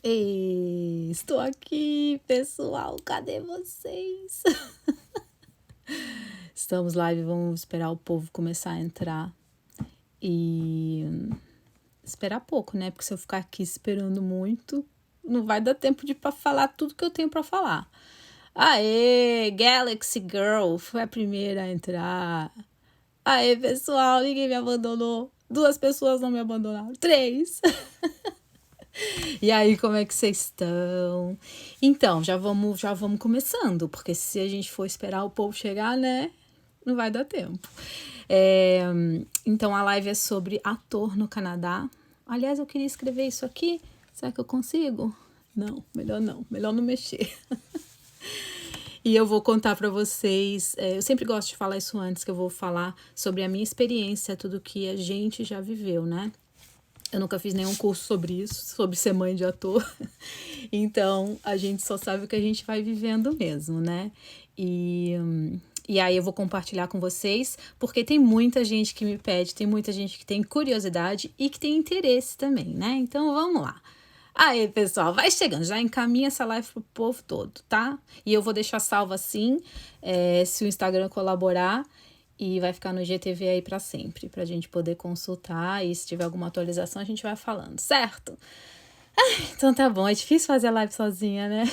Ei, estou aqui, pessoal. Cadê vocês? Estamos live, vamos esperar o povo começar a entrar e esperar pouco, né? Porque se eu ficar aqui esperando muito, não vai dar tempo de falar tudo que eu tenho para falar. Aê, Galaxy Girl foi a primeira a entrar. Aê, pessoal, ninguém me abandonou. 2 pessoas não me abandonaram. 3. E aí, como é que vocês estão? Então, já vamos começando, porque se a gente for esperar o povo chegar, né, não vai dar tempo. Então, a live é sobre ator no Canadá. Aliás, eu queria escrever isso aqui. Será que eu consigo? Não, melhor não mexer. E eu vou contar para vocês, eu sempre gosto de falar isso antes, que eu vou falar sobre a minha experiência, tudo que a gente já viveu, né? Eu nunca fiz nenhum curso sobre isso, sobre ser mãe de ator. Então, a gente só sabe o que a gente vai vivendo mesmo, né? E aí eu vou compartilhar com vocês, porque tem muita gente que me pede, tem muita gente que tem curiosidade e que tem interesse também, né? Então, vamos lá. Aí, pessoal, vai chegando, já encaminha essa live pro povo todo, tá? E eu vou deixar salvo assim, se o Instagram colaborar, e vai ficar no GTV aí para sempre, pra gente poder consultar, e se tiver alguma atualização a gente vai falando, certo? Então tá bom, é difícil fazer a live sozinha, né?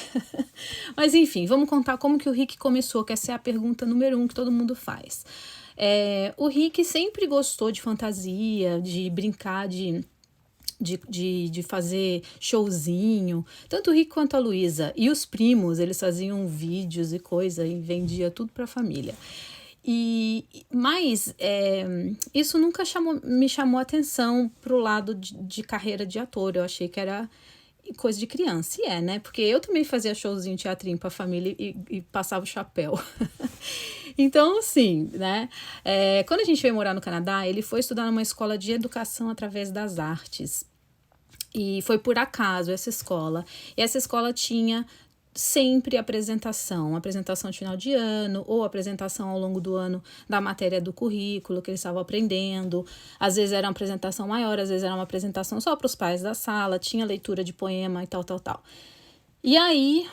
Mas enfim, vamos contar como que o Rick começou, que essa é a pergunta número 1 que todo mundo faz. O Rick sempre gostou de fantasia, de brincar, de fazer showzinho, tanto o Rick quanto a Luísa. E os primos, eles faziam vídeos e coisa e vendia tudo pra família. Mas isso nunca me chamou atenção pro lado de carreira de ator. Eu achei que era coisa de criança. E né? Porque eu também fazia showzinho, teatrinho pra família e passava o chapéu. Então, assim, né? Quando a gente veio morar no Canadá, ele foi estudar numa escola de educação através das artes. E foi por acaso essa escola. E essa escola tinha sempre apresentação de final de ano ou apresentação ao longo do ano da matéria do currículo que eles estavam aprendendo. Às vezes era uma apresentação maior, às vezes era uma apresentação só para os pais da sala, tinha leitura de poema e tal. E aí,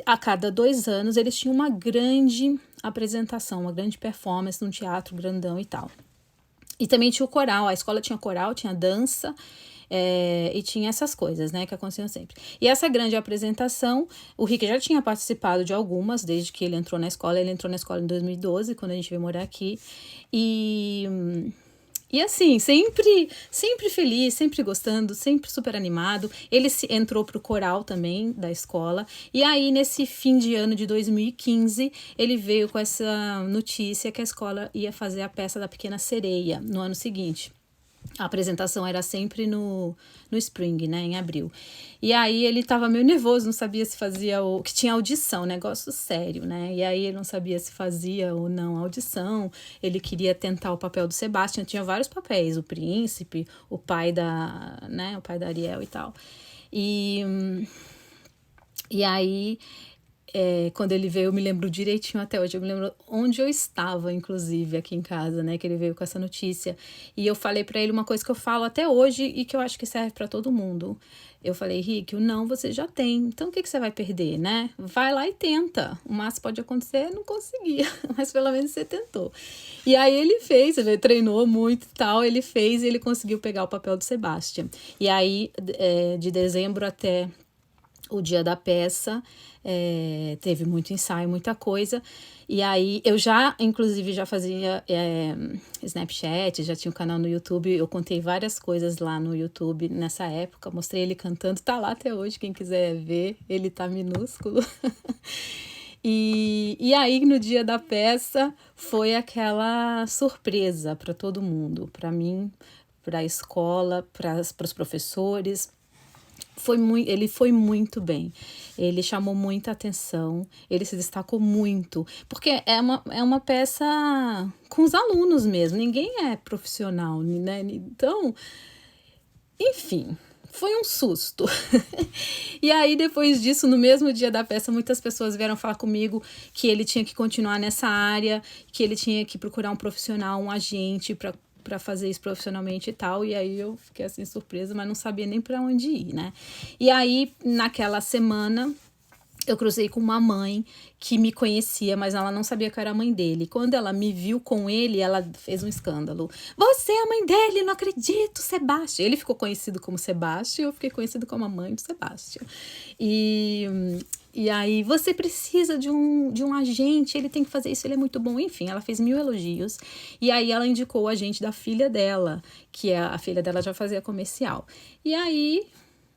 a cada 2 anos, eles tinham uma grande apresentação, uma grande performance num teatro grandão e tal. E também tinha o coral, a escola tinha coral, tinha dança, e tinha essas coisas, né, que aconteciam sempre. E essa grande apresentação, o Rick já tinha participado de algumas, desde que ele entrou na escola. Ele entrou na escola em 2012, quando a gente veio morar aqui. E assim, sempre feliz, sempre gostando, sempre super animado. Ele entrou pro coral também da escola. E aí, nesse fim de ano de 2015, ele veio com essa notícia que a escola ia fazer a peça da Pequena Sereia no ano seguinte. A apresentação era sempre no Spring, né, em abril. E aí ele tava meio nervoso, não sabia se fazia que tinha audição, negócio sério, né? E aí ele não sabia se fazia ou não a audição. Ele queria tentar o papel do Sebastian, tinha vários papéis, o príncipe, o pai da Ariel e tal. E aí quando ele veio, eu me lembro direitinho até hoje. Eu me lembro onde eu estava, inclusive, aqui em casa, né? Que ele veio com essa notícia. E eu falei pra ele uma coisa que eu falo até hoje e que eu acho que serve pra todo mundo. Eu falei, Rick, o não você já tem. Então o que você vai perder, né? Vai lá e tenta. O máximo pode acontecer, não conseguia. Mas pelo menos você tentou. E aí ele fez, ele treinou muito e tal. Ele fez e ele conseguiu pegar o papel do Sebastian. E aí, de dezembro até o dia da peça, teve muito ensaio, muita coisa. E aí eu inclusive já fazia Snapchat, já tinha um canal no YouTube. Eu contei várias coisas lá no YouTube nessa época, mostrei ele cantando, tá lá até hoje, quem quiser ver, ele tá minúsculo. E aí no dia da peça foi aquela surpresa para todo mundo, para mim, para a escola, para os professores. Ele foi muito bem, ele chamou muita atenção, ele se destacou muito, porque é uma peça com os alunos mesmo, ninguém é profissional, né? Então, enfim, foi um susto. E aí, depois disso, no mesmo dia da peça, muitas pessoas vieram falar comigo que ele tinha que continuar nessa área, que ele tinha que procurar um profissional, um agente, para para fazer isso profissionalmente e tal, e aí eu fiquei assim surpresa, mas não sabia nem para onde ir, né? E aí, naquela semana, eu cruzei com uma mãe que me conhecia, mas ela não sabia que eu era a mãe dele. Quando ela me viu com ele, ela fez um escândalo. Você é a mãe dele, não acredito, Sebastião. Ele ficou conhecido como Sebastião, eu fiquei conhecido como a mãe do Sebastião. E aí, você precisa de um agente, ele tem que fazer isso, ele é muito bom. Enfim, ela fez 1000 elogios. E aí, ela indicou o agente da filha dela, que a filha dela já fazia comercial. E aí,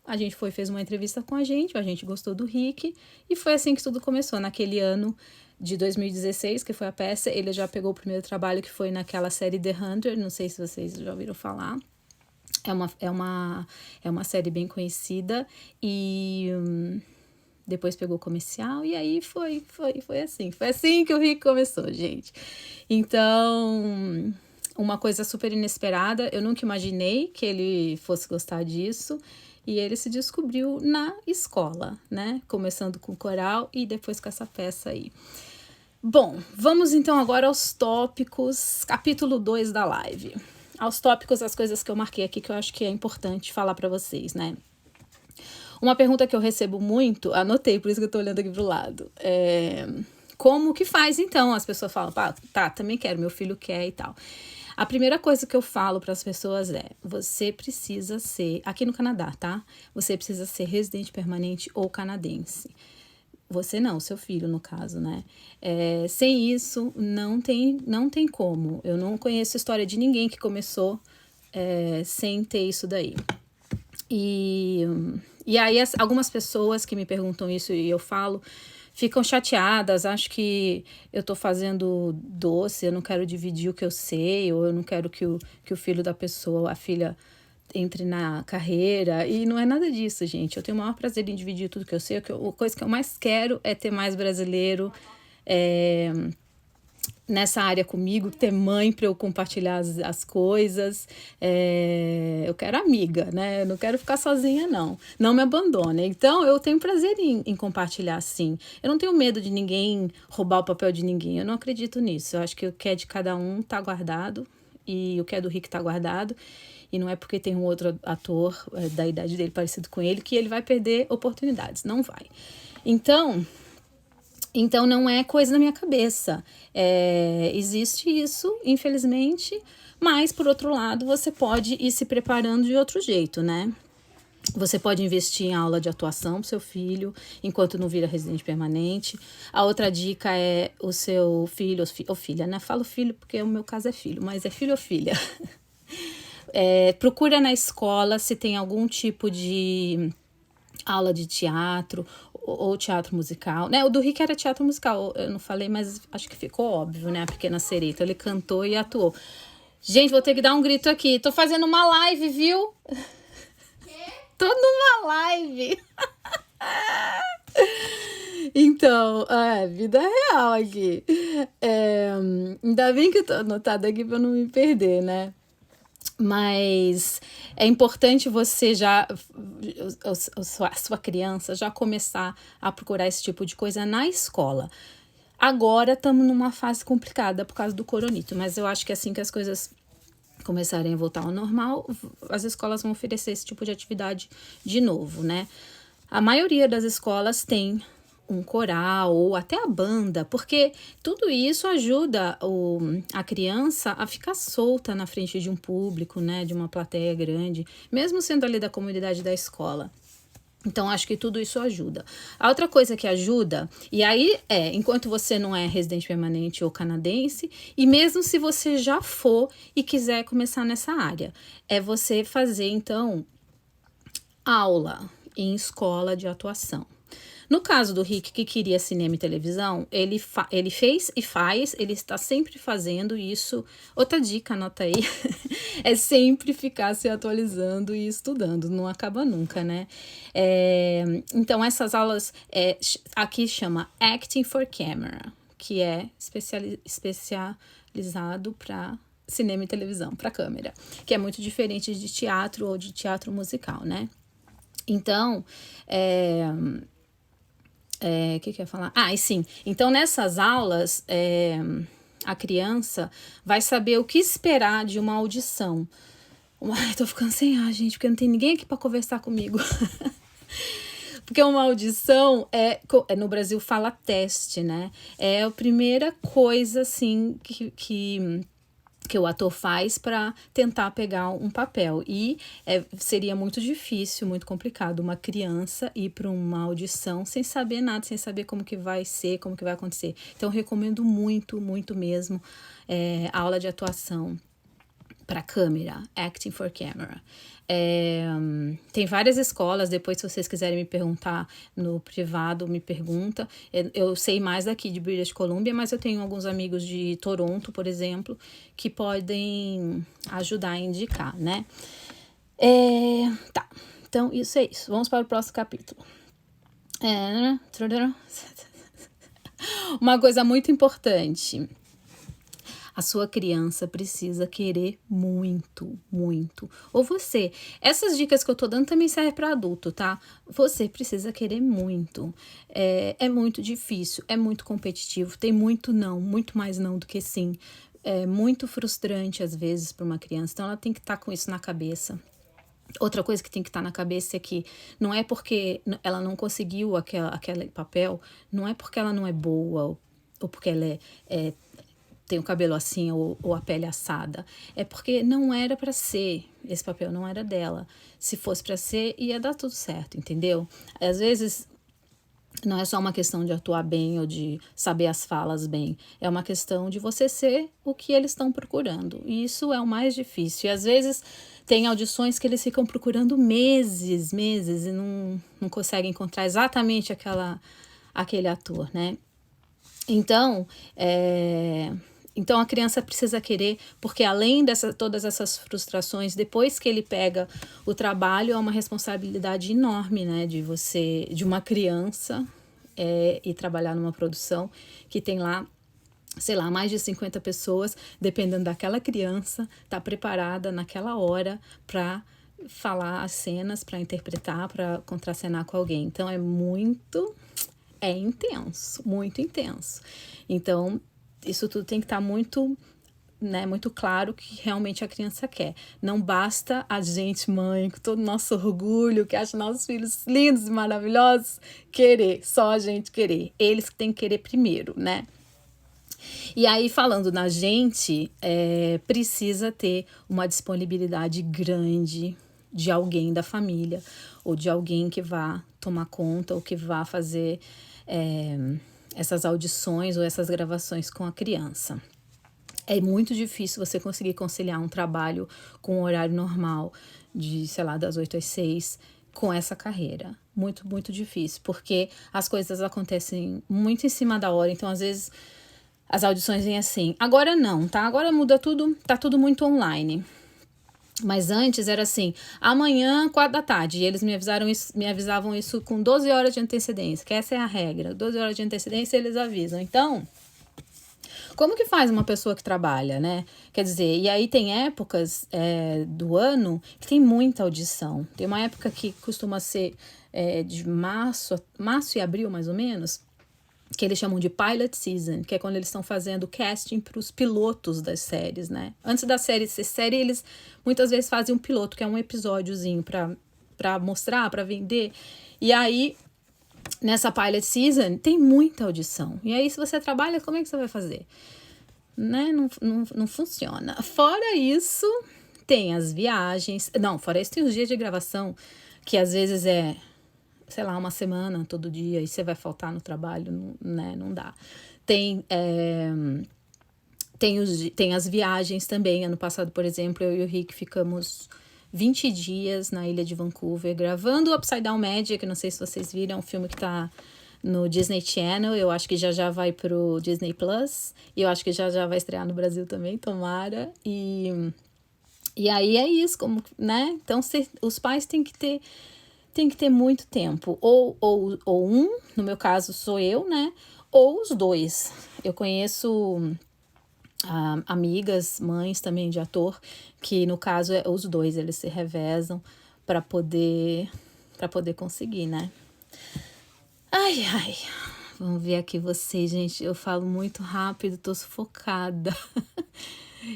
a gente fez uma entrevista com a gente gostou do Rick, e foi assim que tudo começou. Naquele ano de 2016, que foi a peça, ele já pegou o primeiro trabalho, que foi naquela série The Hunter, não sei se vocês já ouviram falar. É uma série bem conhecida, e depois pegou o comercial, e aí foi assim. Foi assim que o Rick começou, gente. Então, uma coisa super inesperada, eu nunca imaginei que ele fosse gostar disso, e ele se descobriu na escola, né? Começando com o coral e depois com essa peça aí. Bom, vamos então agora aos tópicos, capítulo 2 da live. Aos tópicos, as coisas que eu marquei aqui que eu acho que é importante falar para vocês, né? Uma pergunta que eu recebo muito, anotei, por isso que eu tô olhando aqui pro lado, como que faz então? As pessoas falam, tá, também quero, meu filho quer e tal. A primeira coisa que eu falo para as pessoas é, você precisa ser, aqui no Canadá, tá? Você precisa ser residente permanente ou canadense. Você não, seu filho, no caso, né? Sem isso, não tem como. Eu não conheço história de ninguém que começou sem ter isso daí. E aí, algumas pessoas que me perguntam isso e eu falo, ficam chateadas, acho que eu tô fazendo doce, eu não quero dividir o que eu sei, ou eu não quero que o filho da pessoa, a filha, entre na carreira, e não é nada disso, gente. Eu tenho o maior prazer em dividir tudo que eu sei, a coisa que eu mais quero é ter mais brasileiro nessa área comigo, ter mãe para eu compartilhar as coisas. Eu quero amiga, né? Eu não quero ficar sozinha, não. Não me abandone. Então, eu tenho prazer em compartilhar, sim. Eu não tenho medo de ninguém roubar o papel de ninguém. Eu não acredito nisso. Eu acho que o que é de cada um tá guardado, e o que é do Rick tá guardado. E não é porque tem um outro ator da idade dele parecido com ele que ele vai perder oportunidades. Não vai. Então, não é coisa da minha cabeça. Existe isso, infelizmente, mas, por outro lado, você pode ir se preparando de outro jeito, né? Você pode investir em aula de atuação pro seu filho, enquanto não vira residente permanente. A outra dica é o seu filho ou filha, né? Falo filho porque o meu caso é filho, mas é filho ou filha. Procura na escola se tem algum tipo de aula de teatro ou teatro musical, né? O do Rick era teatro musical, eu não falei, mas acho que ficou óbvio, né? A Pequena Sereia. Então, ele cantou e atuou. Gente, vou ter que dar um grito aqui. Tô fazendo uma live, viu? Tô numa live. Então, vida real aqui. Ainda bem que eu tô anotada aqui pra não me perder, né? Mas é importante você a sua criança já começar a procurar esse tipo de coisa na escola. Agora estamos numa fase complicada por causa do coronito, mas eu acho que assim que as coisas começarem a voltar ao normal, as escolas vão oferecer esse tipo de atividade de novo, né? A maioria das escolas tem um coral ou até a banda, porque tudo isso ajuda a criança a ficar solta na frente de um público, né, de uma plateia grande, mesmo sendo ali da comunidade da escola. Então, acho que tudo isso ajuda. A outra coisa que ajuda, e aí enquanto você não é residente permanente ou canadense, e mesmo se você já for e quiser começar nessa área, é você fazer, então, aula em escola de atuação. No caso do Rick, que queria cinema e televisão, ele fez e faz, ele está sempre fazendo isso. Outra dica, anota aí, é sempre ficar se atualizando e estudando, não acaba nunca, né? Então, essas aulas aqui chama Acting for Camera, que é especializado para cinema e televisão, para câmera, que é muito diferente de teatro ou de teatro musical, né? Então, o que eu ia falar? E sim. Então, nessas aulas, a criança vai saber o que esperar de uma audição. Ai, tô ficando sem ar, gente, porque não tem ninguém aqui para conversar comigo. Porque uma audição no Brasil fala teste, né? É a primeira coisa, assim, que o ator faz para tentar pegar um papel. E seria muito difícil, muito complicado uma criança ir para uma audição sem saber nada, sem saber como que vai ser, como que vai acontecer. Então, eu recomendo muito, muito mesmo a aula de atuação para câmera, Acting for Camera. Tem várias escolas, depois se vocês quiserem me perguntar no privado, me pergunta. Eu sei mais daqui de British Columbia, mas eu tenho alguns amigos de Toronto, por exemplo, que podem ajudar a indicar, né? Tá, então isso é isso. Vamos para o próximo capítulo. Uma coisa muito importante. A sua criança precisa querer muito, muito. Ou você. Essas dicas que eu tô dando também servem para adulto, tá? Você precisa querer muito. É muito difícil, é muito competitivo, tem muito não, muito mais não do que sim. É muito frustrante às vezes para uma criança. Então ela tem que estar com isso na cabeça. Outra coisa que tem que estar na cabeça é que não é porque ela não conseguiu aquele papel, não é porque ela não é boa ou porque ela tem o cabelo assim ou a pele assada. É porque não era para ser, esse papel não era dela. Se fosse para ser, ia dar tudo certo, entendeu? Às vezes não é só uma questão de atuar bem ou de saber as falas bem. É uma questão de você ser o que eles estão procurando. E isso é o mais difícil. E às vezes tem audições que eles ficam procurando meses e não conseguem encontrar exatamente aquele ator, né? Então, Então a criança precisa querer, porque além todas essas frustrações, depois que ele pega o trabalho, é uma responsabilidade enorme, né, de uma criança e trabalhar numa produção que tem lá, sei lá, mais de 50 pessoas, dependendo daquela criança, tá preparada naquela hora para falar as cenas, para interpretar, para contracenar com alguém. Então é intenso, muito intenso. Então isso tudo tem que estar muito, né, muito claro que realmente a criança quer. Não basta a gente, mãe, com todo o nosso orgulho, que acha nossos filhos lindos e maravilhosos, querer, só a gente querer. Eles que têm que querer primeiro, né? E aí, falando na gente, precisa ter uma disponibilidade grande de alguém da família, ou de alguém que vá tomar conta, ou que vá fazer essas audições ou essas gravações com a criança. É muito difícil você conseguir conciliar um trabalho com um horário normal, de, sei lá, das 8 às 6, com essa carreira. Muito, muito difícil, porque as coisas acontecem muito em cima da hora, então às vezes as audições vêm assim. Agora não, tá? Agora muda tudo, tá tudo muito online. Mas antes era assim, amanhã, 4 da tarde, e eles me avisavam isso com 12 horas de antecedência, que essa é a regra, 12 horas de antecedência eles avisam. Então, como que faz uma pessoa que trabalha, né? Quer dizer, e aí tem épocas do ano que tem muita audição. Tem uma época que costuma ser de março e abril, mais ou menos, que eles chamam de pilot season, que é quando eles estão fazendo casting para os pilotos das séries, né? Antes da série ser série, eles muitas vezes fazem um piloto, que é um episódiozinho para mostrar, para vender. E aí, nessa pilot season, tem muita audição. E aí, se você trabalha, como é que você vai fazer? Né? Não funciona. Fora isso, tem as viagens. Não, fora isso, tem os dias de gravação, que às vezes sei lá, uma semana, todo dia, e você vai faltar no trabalho, né? Não dá. Tem as viagens também. Ano passado, por exemplo, eu e o Rick ficamos 20 dias na ilha de Vancouver gravando o Upside Down Magic. Não sei se vocês viram, é um filme que tá no Disney Channel. Eu acho que já vai pro Disney Plus. E eu acho que já vai estrear no Brasil também, tomara. E aí é isso, né? Então, os pais têm que ter muito tempo. Ou um, no meu caso sou eu, né? Ou os dois. Eu conheço amigas, mães também de ator, que no caso os dois, eles se revezam para poder conseguir, né? Ai, Vamos ver aqui vocês, gente. Eu falo muito rápido, tô sufocada.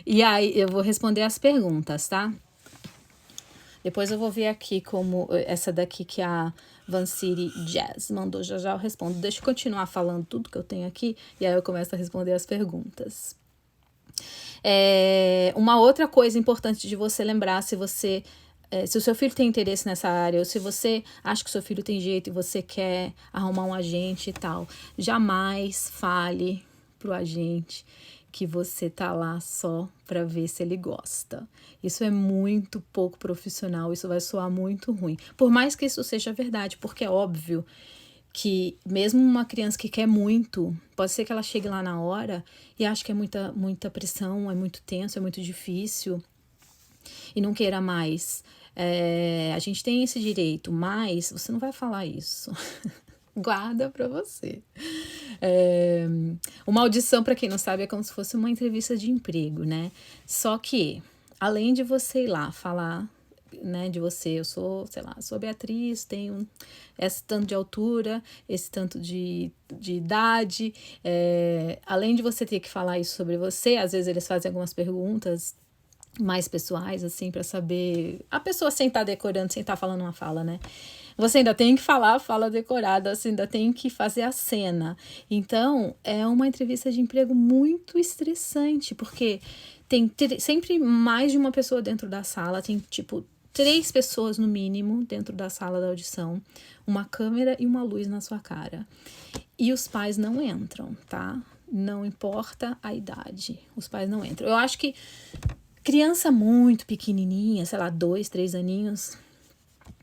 E aí, eu vou responder as perguntas, tá? Depois eu vou ver aqui como essa daqui que a Vancity Jazz mandou, já já eu respondo. Deixa eu continuar falando tudo que eu tenho aqui e aí eu começo a responder as perguntas. Uma outra coisa importante de você lembrar, se o seu filho tem interesse nessa área, ou se você acha que o seu filho tem jeito e você quer arrumar um agente e tal, jamais fale pro agente que você tá lá só para ver se ele gosta. Isso é muito pouco profissional, isso vai soar muito ruim. Por mais que isso seja verdade, porque é óbvio que mesmo uma criança que quer muito, pode ser que ela chegue lá na hora e ache que é muita pressão, é muito tenso, é muito difícil e não queira mais. A gente tem esse direito, mas você não vai falar isso. Guarda pra você. Uma audição, pra quem não sabe, é como se fosse uma entrevista de emprego, né? Só que, além de você ir lá falar, né, de você, eu sou, sei lá, sou Beatriz, tenho esse tanto de altura, esse tanto de idade, além de você ter que falar isso sobre você, às vezes eles fazem algumas perguntas mais pessoais, assim, pra saber a pessoa sem estar decorando, sem estar falando uma fala, né? Você ainda tem que falar a fala decorada, você ainda tem que fazer a cena. Então, é uma entrevista de emprego muito estressante, porque tem sempre mais de uma pessoa dentro da sala, tem, tipo, 3 pessoas no mínimo dentro da sala da audição, uma câmera e uma luz na sua cara. E os pais não entram, tá? Não importa a idade, os pais não entram. Eu acho que criança muito pequenininha, sei lá, 2, 3 aninhos,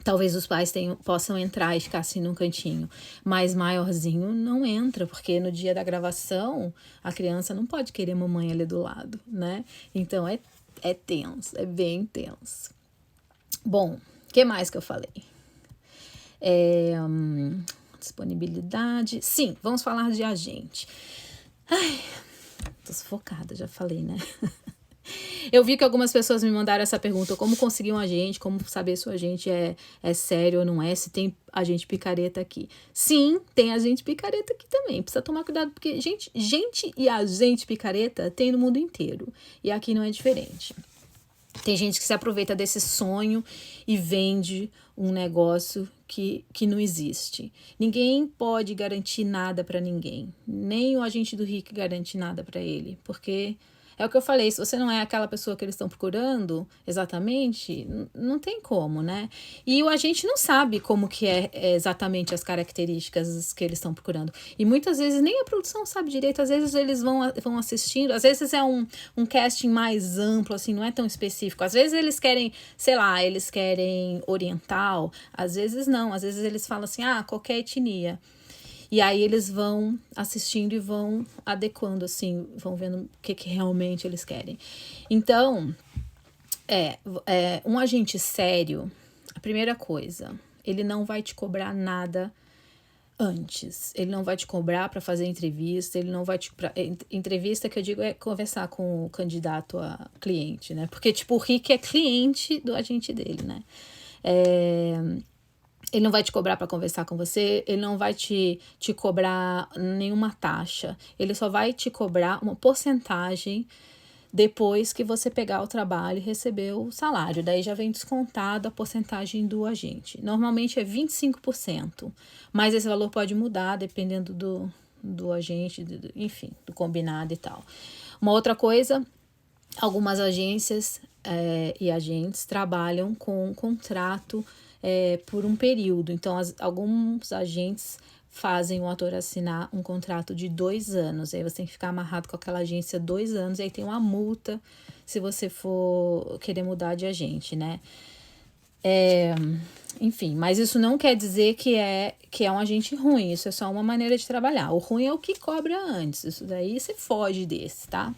talvez os pais possam entrar e ficar assim num cantinho. Mas maiorzinho não entra, porque no dia da gravação a criança não pode querer mamãe ali do lado, né? Então é tenso, é bem tenso. Bom, o que mais que eu falei? Disponibilidade. Sim, vamos falar de agente. Ai, tô sufocada, já falei, né? Eu vi que algumas pessoas me mandaram essa pergunta: como conseguir um agente, como saber se o agente é sério ou não é, se tem agente picareta aqui. Sim, tem agente picareta aqui também, precisa tomar cuidado, porque gente e agente picareta tem no mundo inteiro, e aqui não é diferente. Tem gente que se aproveita desse sonho e vende um negócio que não existe. Ninguém pode garantir nada para ninguém, nem o agente do Rick garante nada para ele, porque é o que eu falei, se você não é aquela pessoa que eles estão procurando exatamente, não tem como, né? E o agente não sabe como que é exatamente as características que eles estão procurando. E muitas vezes nem a produção sabe direito, às vezes eles vão assistindo, às vezes é um casting mais amplo, assim, não é tão específico. Às vezes eles querem, sei lá, eles querem oriental, às vezes não, às vezes eles falam assim, qualquer etnia. E aí eles vão assistindo e vão adequando, assim, vão vendo o que realmente eles querem. Então, um agente sério, a primeira coisa, ele não vai te cobrar nada antes. Ele não vai te cobrar para fazer entrevista, ele não vai te... Entrevista que eu digo é conversar com o candidato a cliente, né? Porque, tipo, o Rick é cliente do agente dele, né? Ele não vai te cobrar para conversar com você, ele não vai te cobrar nenhuma taxa, ele só vai te cobrar uma porcentagem depois que você pegar o trabalho e receber o salário. Daí já vem descontado a porcentagem do agente. Normalmente é 25%, mas esse valor pode mudar dependendo do agente, enfim, do combinado e tal. Uma outra coisa, algumas agências e agentes trabalham com contrato por um período. Então, alguns agentes fazem o ator assinar um contrato de 2 anos. Aí você tem que ficar amarrado com aquela agência 2 anos. E aí tem uma multa se você for querer mudar de agente, né? Enfim, mas isso não quer dizer que é um agente ruim. Isso é só uma maneira de trabalhar. O ruim é o que cobra antes. Isso daí você foge desse, tá?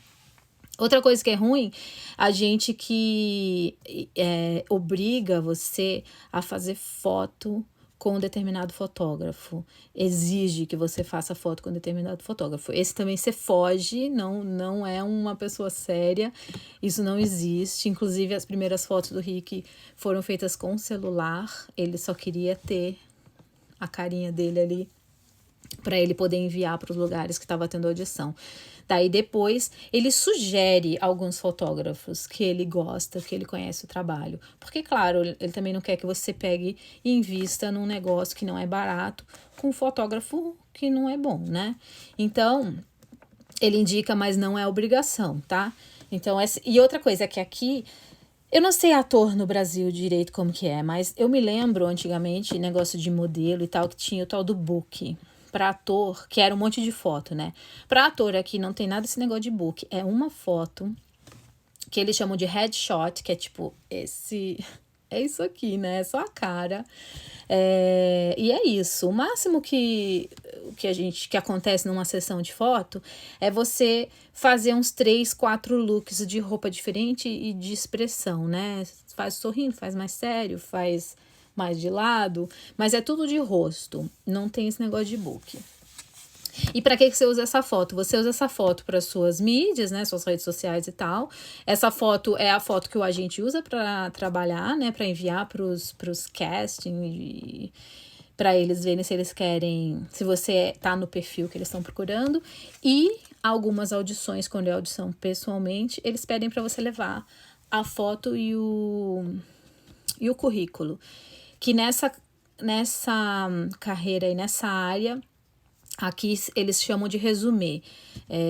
Outra coisa que é ruim, a gente que obriga você a fazer foto com um determinado fotógrafo, exige que você faça foto com um determinado fotógrafo. Esse também você foge, não é uma pessoa séria, isso não existe. Inclusive, as primeiras fotos do Rick foram feitas com celular, ele só queria ter a carinha dele ali para ele poder enviar para os lugares que estava tendo audição. Daí depois ele sugere alguns fotógrafos que ele gosta, que ele conhece o trabalho. Porque, claro, ele também não quer que você pegue e invista num negócio que não é barato com um fotógrafo que não é bom, né? Então, ele indica, mas não é obrigação, tá? Então, e outra coisa é que aqui, eu não sei ator no Brasil direito como que é, mas eu me lembro antigamente, negócio de modelo e tal, que tinha o tal do book. Para ator, que era um monte de foto, né? Para ator aqui não tem nada desse negócio de book. É uma foto que eles chamam de headshot, que é tipo esse... É isso aqui, né? É só a cara. E é isso. O máximo que acontece numa sessão de foto é você fazer uns 3, 4 looks de roupa diferente e de expressão, né? Faz sorrindo, faz mais sério, faz mais de lado, mas é tudo de rosto. Não tem esse negócio de book. E para que você usa essa foto? Você usa essa foto para suas mídias, né, suas redes sociais e tal. Essa foto é a foto que o agente usa para trabalhar, né, para enviar para os casting, para eles verem se eles querem, se você tá no perfil que eles estão procurando. E algumas audições, quando é audição pessoalmente, eles pedem para você levar a foto e o currículo. Que nessa carreira e nessa área, aqui eles chamam de resumê,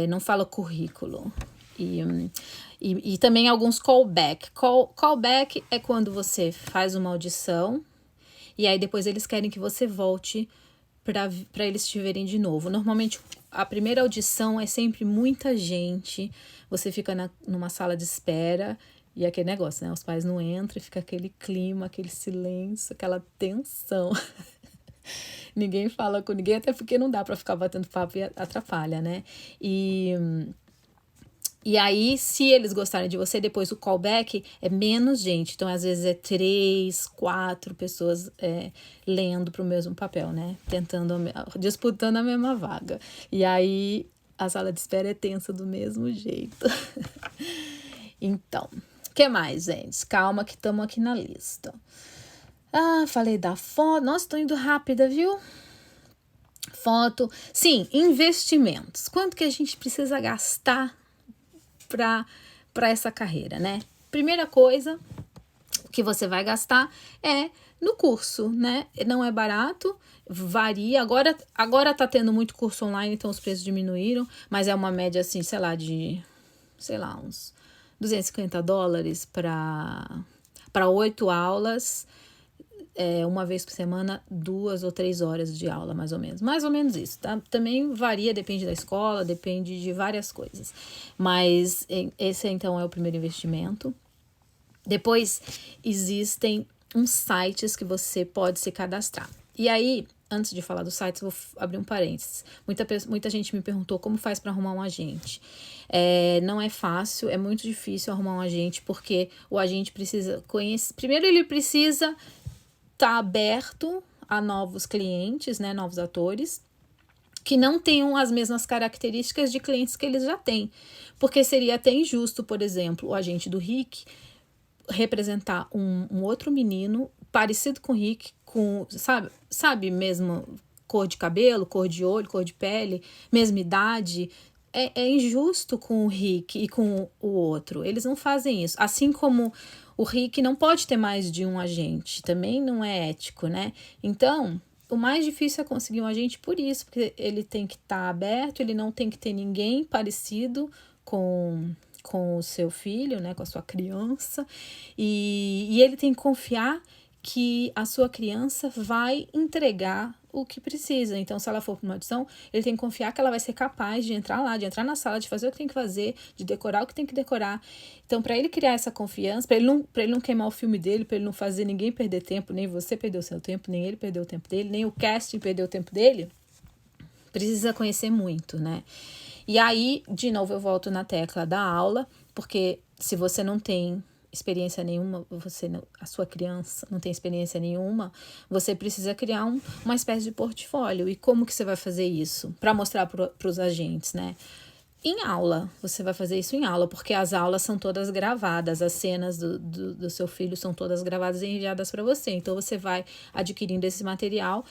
não fala currículo. E também alguns callback. Callback é quando você faz uma audição e aí depois eles querem que você volte para eles te verem de novo. Normalmente a primeira audição é sempre muita gente, você fica numa sala de espera e aquele negócio, né? Os pais não entram e fica aquele clima, aquele silêncio, aquela tensão. Ninguém fala com ninguém, até porque não dá para ficar batendo papo e atrapalha, né? E aí, se eles gostarem de você, depois o callback é menos gente. Então, às vezes, é 3, 4 pessoas lendo pro mesmo papel, né? Disputando a mesma vaga. E aí, a sala de espera é tensa do mesmo jeito. Então, o que mais, gente? Calma que estamos aqui na lista. Falei da foto. Nossa, tô indo rápida, viu? Foto. Sim, investimentos. Quanto que a gente precisa gastar para essa carreira, né? Primeira coisa que você vai gastar é no curso, né? Não é barato, varia. Agora tá tendo muito curso online, então os preços diminuíram, mas é uma média assim, uns $250 para 8 aulas. Uma vez por semana, 2 ou 3 horas de aula, mais ou menos. Mais ou menos isso, tá? Também varia, depende da escola, depende de várias coisas. Mas esse, então, é o primeiro investimento. Depois, existem uns sites que você pode se cadastrar. E aí, antes de falar dos sites, vou abrir um parênteses. Muita gente me perguntou como faz para arrumar um agente. Não é fácil, é muito difícil arrumar um agente, porque o agente precisa conhecer... Primeiro, ele precisa tá aberto a novos clientes, né, novos atores, que não tenham as mesmas características de clientes que eles já têm. Porque seria até injusto, por exemplo, o agente do Rick representar um outro menino parecido com o Rick, com, sabe mesmo cor de cabelo, cor de olho, cor de pele, mesma idade. É injusto com o Rick e com o outro. Eles não fazem isso. Assim como o Rick não pode ter mais de um agente. Também não é ético, né? Então, o mais difícil é conseguir um agente por isso. Porque ele tem que estar aberto, ele não tem que ter ninguém parecido com o seu filho, né? Com a sua criança. E ele tem que confiar que a sua criança vai entregar o que precisa. Então, se ela for para uma audição, ele tem que confiar que ela vai ser capaz de entrar lá, de entrar na sala, de fazer o que tem que fazer, de decorar o que tem que decorar. Então, para ele criar essa confiança, para ele não queimar o filme dele, para ele não fazer ninguém perder tempo, nem você perder o seu tempo, nem ele perder o tempo dele, nem o casting perder o tempo dele, precisa conhecer muito, né? E aí, de novo, eu volto na tecla da aula, porque se você não tem experiência nenhuma, a sua criança não tem experiência nenhuma, você precisa criar uma espécie de portfólio. E como que você vai fazer isso? Para mostrar para os agentes, né? Em aula, você vai fazer isso em aula, porque as aulas são todas gravadas, as cenas do seu filho são todas gravadas e enviadas para você. Então, você vai adquirindo esse material,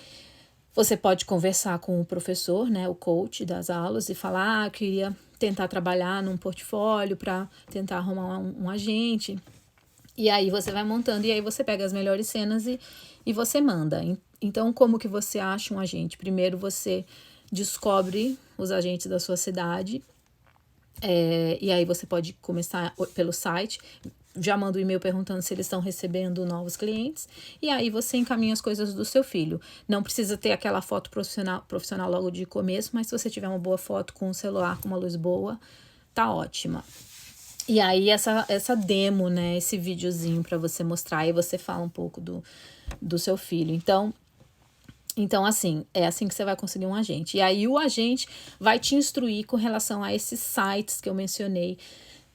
Você pode conversar com o professor, né, o coach das aulas, e falar, eu queria tentar trabalhar num portfólio para tentar arrumar um agente. E aí você vai montando, e aí você pega as melhores cenas e você manda. Então, como que você acha um agente? Primeiro você descobre os agentes da sua cidade, e aí você pode começar pelo site, já manda um e-mail perguntando se eles estão recebendo novos clientes, e aí você encaminha as coisas do seu filho. Não precisa ter aquela foto profissional logo de começo, mas se você tiver uma boa foto com um celular, com uma luz boa, tá ótima. E aí essa demo, né, esse videozinho para você mostrar, e você fala um pouco do seu filho. Então, assim, é assim que você vai conseguir um agente. E aí o agente vai te instruir com relação a esses sites que eu mencionei,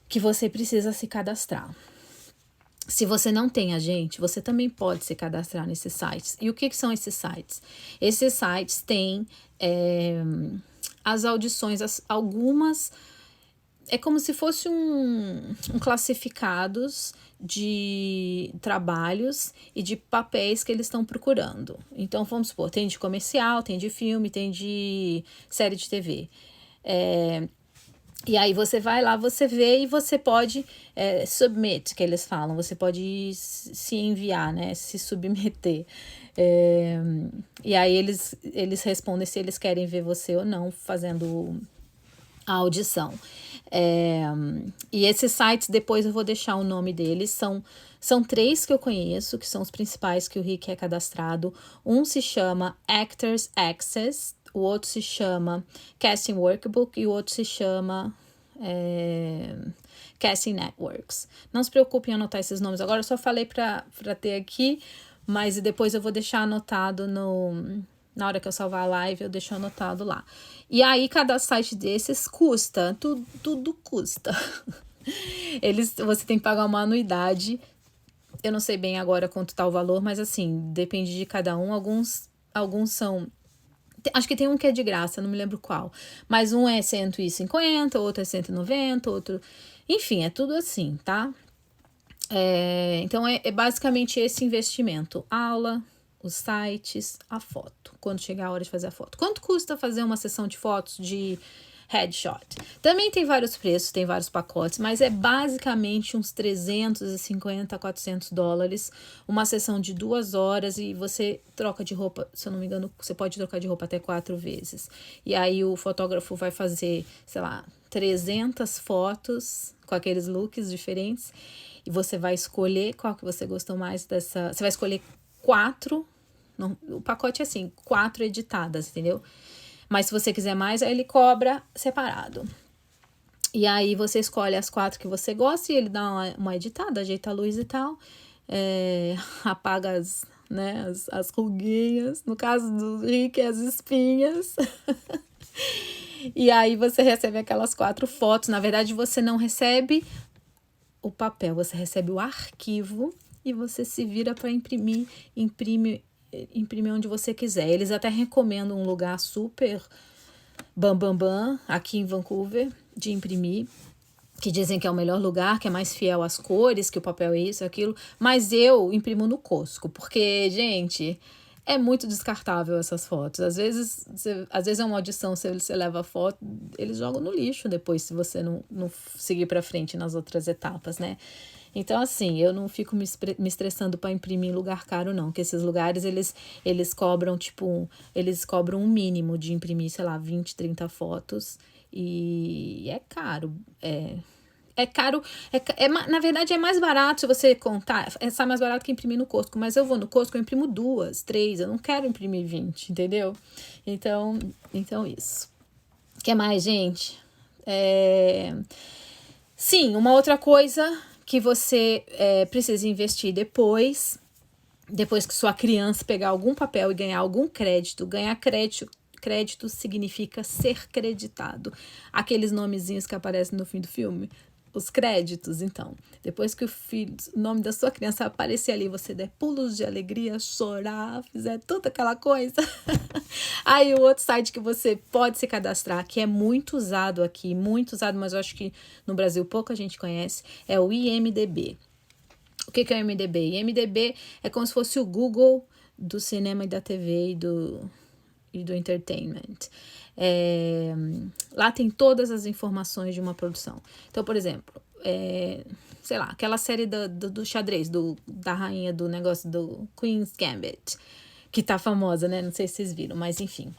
que você precisa se cadastrar. Se você não tem agente, você também pode se cadastrar nesses sites. E o que são esses sites? Esses sites têm as audições, algumas... É como se fosse um classificados de trabalhos e de papéis que eles estão procurando. Então, vamos supor, tem de comercial, tem de filme, tem de série de TV. E aí você vai lá, você vê e você pode submit, que eles falam. Você pode se enviar, né? Se submeter. E aí eles respondem se eles querem ver você ou não fazendo a audição. E esses sites, depois eu vou deixar o nome deles, são 3 que eu conheço, que são os principais que o Rick é cadastrado. Um se chama Actors Access, o outro se chama Casting Workbook e o outro se chama Casting Networks. Não se preocupe em anotar esses nomes agora, eu só falei para ter aqui, mas depois eu vou deixar anotado na hora que eu salvar a live, eu deixo anotado lá. E aí, cada site desses custa, tudo custa. Você tem que pagar uma anuidade. Eu não sei bem agora quanto tá o valor, mas assim, depende de cada um. Alguns são... Acho que tem um que é de graça, não me lembro qual. Mas um é 150, outro é 190, outro... Enfim, é tudo assim, tá? Então, é basicamente esse investimento. Aula, os sites, a foto, quando chegar a hora de fazer a foto. Quanto custa fazer uma sessão de fotos de headshot? Também tem vários preços, tem vários pacotes, mas é basicamente uns 350 a 400 dólares, uma sessão de 2 horas e você troca de roupa, se eu não me engano, você pode trocar de roupa até 4 vezes. E aí o fotógrafo vai fazer, sei lá, 300 fotos com aqueles looks diferentes e você vai escolher qual que você gostou mais dessa... Você vai escolher 4... O pacote é assim, 4 editadas, entendeu? Mas se você quiser mais, aí ele cobra separado. E aí você escolhe as 4 que você gosta e ele dá uma editada, ajeita a luz e tal. Apaga as ruguinhas. No caso do Rick, as espinhas. E aí você recebe aquelas 4 fotos. Na verdade, você não recebe o papel, você recebe o arquivo e você se vira para imprimir onde você quiser. Eles até recomendam um lugar super bam aqui em Vancouver de imprimir, que dizem que é o melhor lugar, que é mais fiel às cores, que o papel é isso, aquilo, mas eu imprimo no Costco, porque, gente, é muito descartável essas fotos. Às vezes é uma audição, se você leva a foto, eles jogam no lixo depois, se você não seguir para frente nas outras etapas, né? Então, assim, eu não fico me estressando para imprimir em lugar caro, não. Porque esses lugares, eles cobram, eles cobram um mínimo de imprimir, sei lá, 20, 30 fotos. E é caro. É caro. Na verdade, é mais barato se você contar. Sai mais barato que imprimir no Costco. Mas eu vou no Costco, eu imprimo 2, 3. Eu não quero imprimir 20, entendeu? Então isso. O que mais, gente? Sim, uma outra coisa que você precisa investir depois que sua criança pegar algum papel e ganhar algum crédito. Ganhar crédito significa ser creditado. Aqueles nomezinhos que aparecem no fim do filme. Os créditos, então. Depois que o nome da sua criança aparecer ali, você der pulos de alegria, chorar, fizer toda aquela coisa. Aí o outro site que você pode se cadastrar, que é muito usado aqui, muito usado, mas eu acho que no Brasil pouca gente conhece, é o IMDb. O que é o IMDb? IMDb é como se fosse o Google do cinema e da TV e e do entertainment. Lá tem todas as informações de uma produção. Então, por exemplo, sei lá, aquela série do xadrez, da rainha do negócio do Queen's Gambit, que tá famosa, né? Não sei se vocês viram, mas enfim.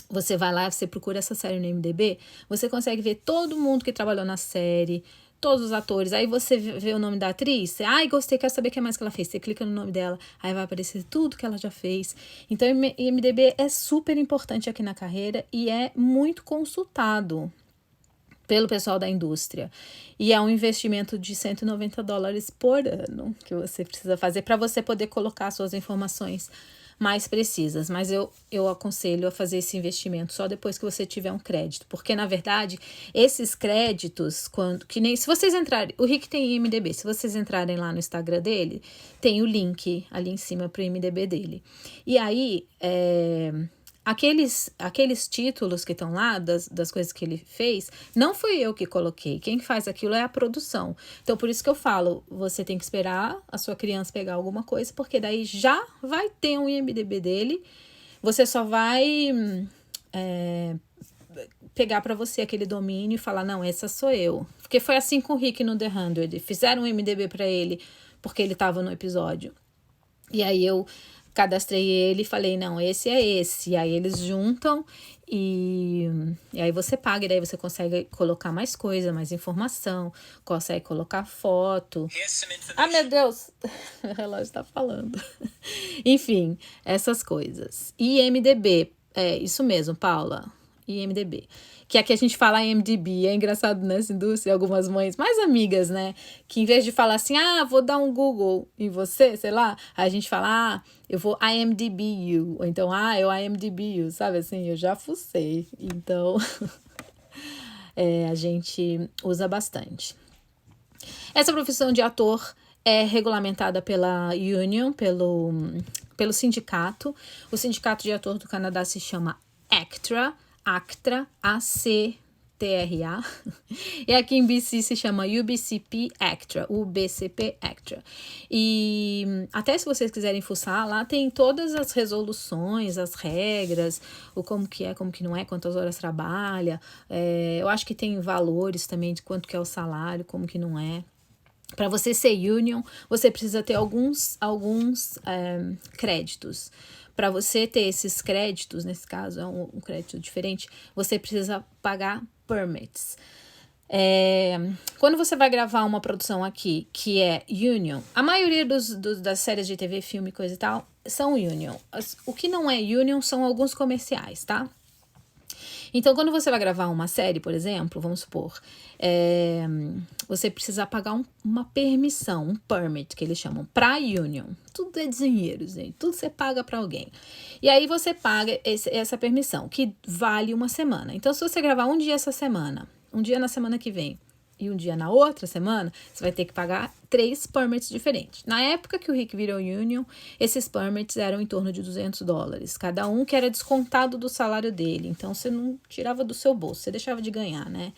Você vai lá, você procura essa série no IMDb, você consegue ver todo mundo que trabalhou na série, todos os atores. Aí você vê o nome da atriz, você, gostei, quero saber o que mais que ela fez. Você clica no nome dela, aí vai aparecer tudo que ela já fez. Então, IMDb é super importante aqui na carreira e é muito consultado pelo pessoal da indústria. E é um investimento de $190 por ano que você precisa fazer para você poder colocar suas informações mais precisas, mas eu aconselho a fazer esse investimento só depois que você tiver um crédito, porque na verdade esses créditos, que nem se vocês entrarem, o Rick tem IMDb, se vocês entrarem lá no Instagram dele, tem o link ali em cima para o IMDb dele, e aí aqueles títulos que estão lá, das coisas que ele fez, não fui eu que coloquei. Quem faz aquilo é a produção. Então, por isso que eu falo, você tem que esperar a sua criança pegar alguma coisa, porque daí já vai ter um IMDb dele. Você só vai pegar para você aquele domínio e falar, não, essa sou eu. Porque foi assim com o Rick no The 100. Fizeram um IMDb para ele, porque ele estava no episódio. E aí eu cadastrei ele e falei, não, esse é esse. E aí eles juntam e aí você paga, e daí você consegue colocar mais coisa, mais informação, consegue colocar foto. Meu Deus, o relógio tá falando. Enfim, essas coisas. IMDb, isso mesmo, Paula, IMDb. Que aqui a gente fala IMDb, é engraçado nessa indústria, algumas mães mais amigas, né? Que em vez de falar assim, vou dar um Google em você, sei lá, a gente fala, eu vou IMDb you, ou então, eu IMDb you, sabe assim? Eu já fucei, então a gente usa bastante. Essa profissão de ator é regulamentada pela Union, pelo sindicato. O sindicato de ator do Canadá se chama ACTRA, ACTRA, e aqui em BC se chama UBCP ACTRA, UBCP ACTRA. E até se vocês quiserem fuçar, lá tem todas as resoluções, as regras, o como que é, como que não é, quantas horas trabalha. Eu acho que tem valores também de quanto que é o salário, como que não é. Para você ser union, você precisa ter alguns créditos. Para você ter esses créditos, nesse caso é um crédito diferente, você precisa pagar permits. Quando você vai gravar uma produção aqui, que é union, a maioria das séries de TV, filme, coisa e tal, são union. O que não é union são alguns comerciais, tá? Então, quando você vai gravar uma série, por exemplo, vamos supor, você precisa pagar uma permissão, um permit, que eles chamam, para union. Tudo é dinheiro, gente. Tudo você paga para alguém. E aí você paga essa permissão, que vale uma semana. Então, se você gravar um dia essa semana, um dia na semana que vem, e um dia na outra semana, você vai ter que pagar 3 permits diferentes. Na época que o Rick virou union, esses permits eram em torno de $200. Cada um que era descontado do salário dele. Então, você não tirava do seu bolso, você deixava de ganhar, né?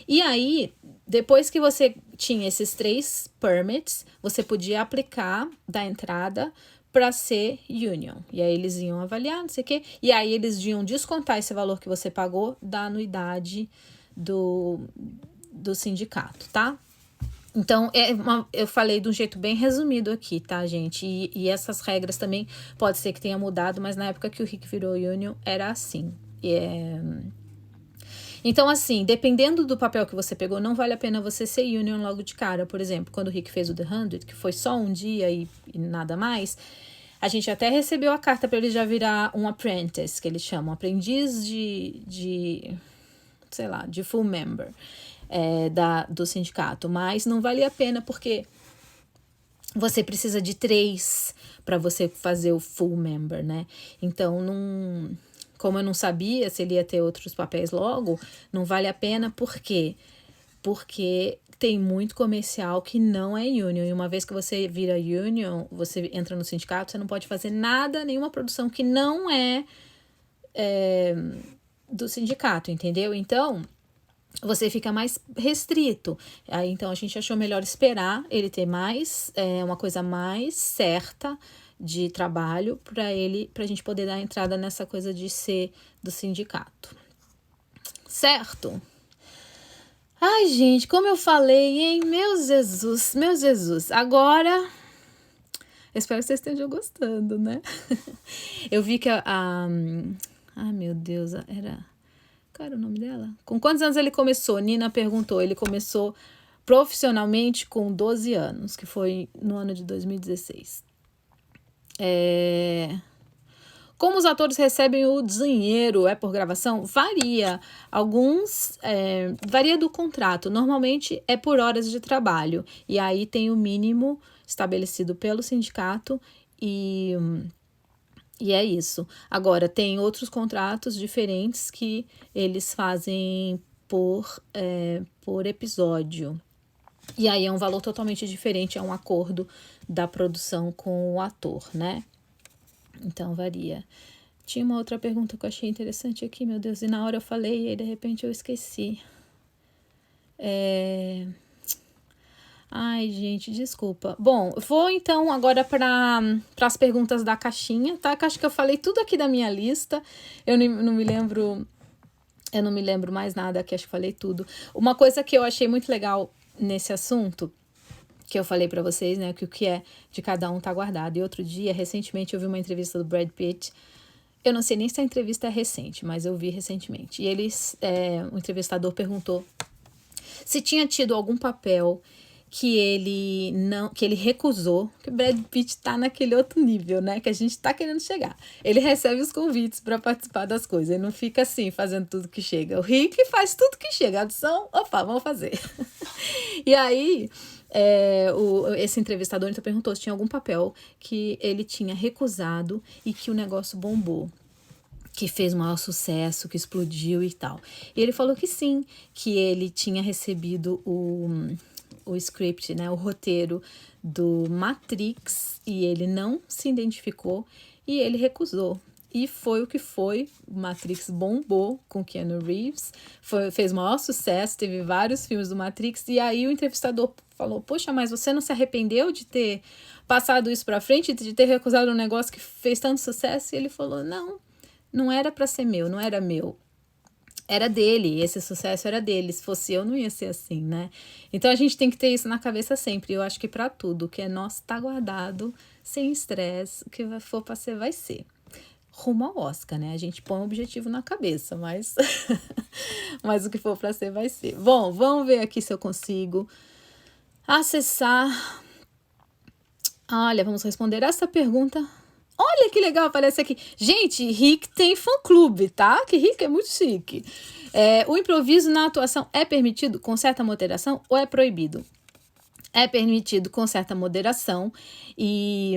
E aí, depois que você tinha esses 3 permits, você podia aplicar da entrada para ser union. E aí eles iam avaliar, não sei o quê. E aí eles iam descontar esse valor que você pagou da anuidade do sindicato, tá? Então, eu falei de um jeito bem resumido aqui, tá, gente? E essas regras também pode ser que tenha mudado, mas na época que o Rick virou union, era assim. Então, assim, dependendo do papel que você pegou, não vale a pena você ser union logo de cara. Por exemplo, quando o Rick fez o The 100, que foi só um dia e nada mais, a gente até recebeu a carta para ele já virar um apprentice, que eles chamam, aprendiz de full member. Do sindicato, mas não valia a pena porque você precisa de 3 para você fazer o full member, né? Então, como eu não sabia se ele ia ter outros papéis logo, não vale a pena, por quê? Porque tem muito comercial que não é union, e uma vez que você vira union, você entra no sindicato, você não pode fazer nada, nenhuma produção que não é do sindicato, entendeu? Então, você fica mais restrito. Aí, então, a gente achou melhor esperar ele ter mais, uma coisa mais certa de trabalho pra gente poder dar entrada nessa coisa de ser do sindicato. Certo? Ai, gente, como eu falei, hein? Meu Jesus. Agora, eu espero que vocês estejam gostando, né? Eu vi que ai, meu Deus, qual era o nome dela? Com quantos anos ele começou? Nina perguntou. Ele começou profissionalmente com 12 anos, que foi no ano de 2016. Como os atores recebem o dinheiro? É por gravação? Varia. Varia do contrato. Normalmente é por horas de trabalho. E aí tem o mínimo estabelecido pelo sindicato e é isso. Agora, tem outros contratos diferentes que eles fazem por episódio. E aí é um valor totalmente diferente, é um acordo da produção com o ator, né? Então, varia. Tinha uma outra pergunta que eu achei interessante aqui, meu Deus, e na hora eu falei e aí de repente eu esqueci. Ai, gente, desculpa. Bom, vou então agora para as perguntas da caixinha, tá? Que acho que eu falei tudo aqui da minha lista. Eu não me lembro mais nada aqui, acho que falei tudo. Uma coisa que eu achei muito legal nesse assunto, que eu falei pra vocês, né, que o que é de cada um tá guardado. E outro dia, recentemente, eu vi uma entrevista do Brad Pitt. Eu não sei nem se a entrevista é recente, mas eu vi recentemente. E o entrevistador perguntou se tinha tido algum papel que ele recusou, que o Brad Pitt tá naquele outro nível, né, que a gente tá querendo chegar. Ele recebe os convites para participar das coisas, ele não fica assim, fazendo tudo que chega. O Rick faz tudo que chega, a audição, opa, vamos fazer. E aí, esse entrevistador então perguntou se tinha algum papel que ele tinha recusado e que o negócio bombou, que fez maior sucesso, que explodiu e tal. E ele falou que sim, que ele tinha recebido o script, né, o roteiro do Matrix, e ele não se identificou e ele recusou. E foi o que foi. O Matrix bombou com Keanu Reeves, fez maior sucesso, teve vários filmes do Matrix, e aí o entrevistador falou, poxa, mas você não se arrependeu de ter passado isso pra frente, de ter recusado um negócio que fez tanto sucesso? E ele falou, não era pra ser meu, não era meu. Era dele, esse sucesso era dele. Se fosse eu, não ia ser assim, né? Então a gente tem que ter isso na cabeça sempre. Eu acho que pra tudo, o que é nosso tá guardado, sem estresse, o que for pra ser, vai ser. Rumo ao Oscar, né? A gente põe um objetivo na cabeça, mas mas o que for pra ser, vai ser. Bom, vamos ver aqui se eu consigo acessar. Olha, vamos responder essa pergunta. Olha que legal, aparece aqui. Gente, Rick tem fã-clube, tá? Que Rick é muito chique. O improviso na atuação é permitido com certa moderação ou é proibido? É permitido com certa moderação e,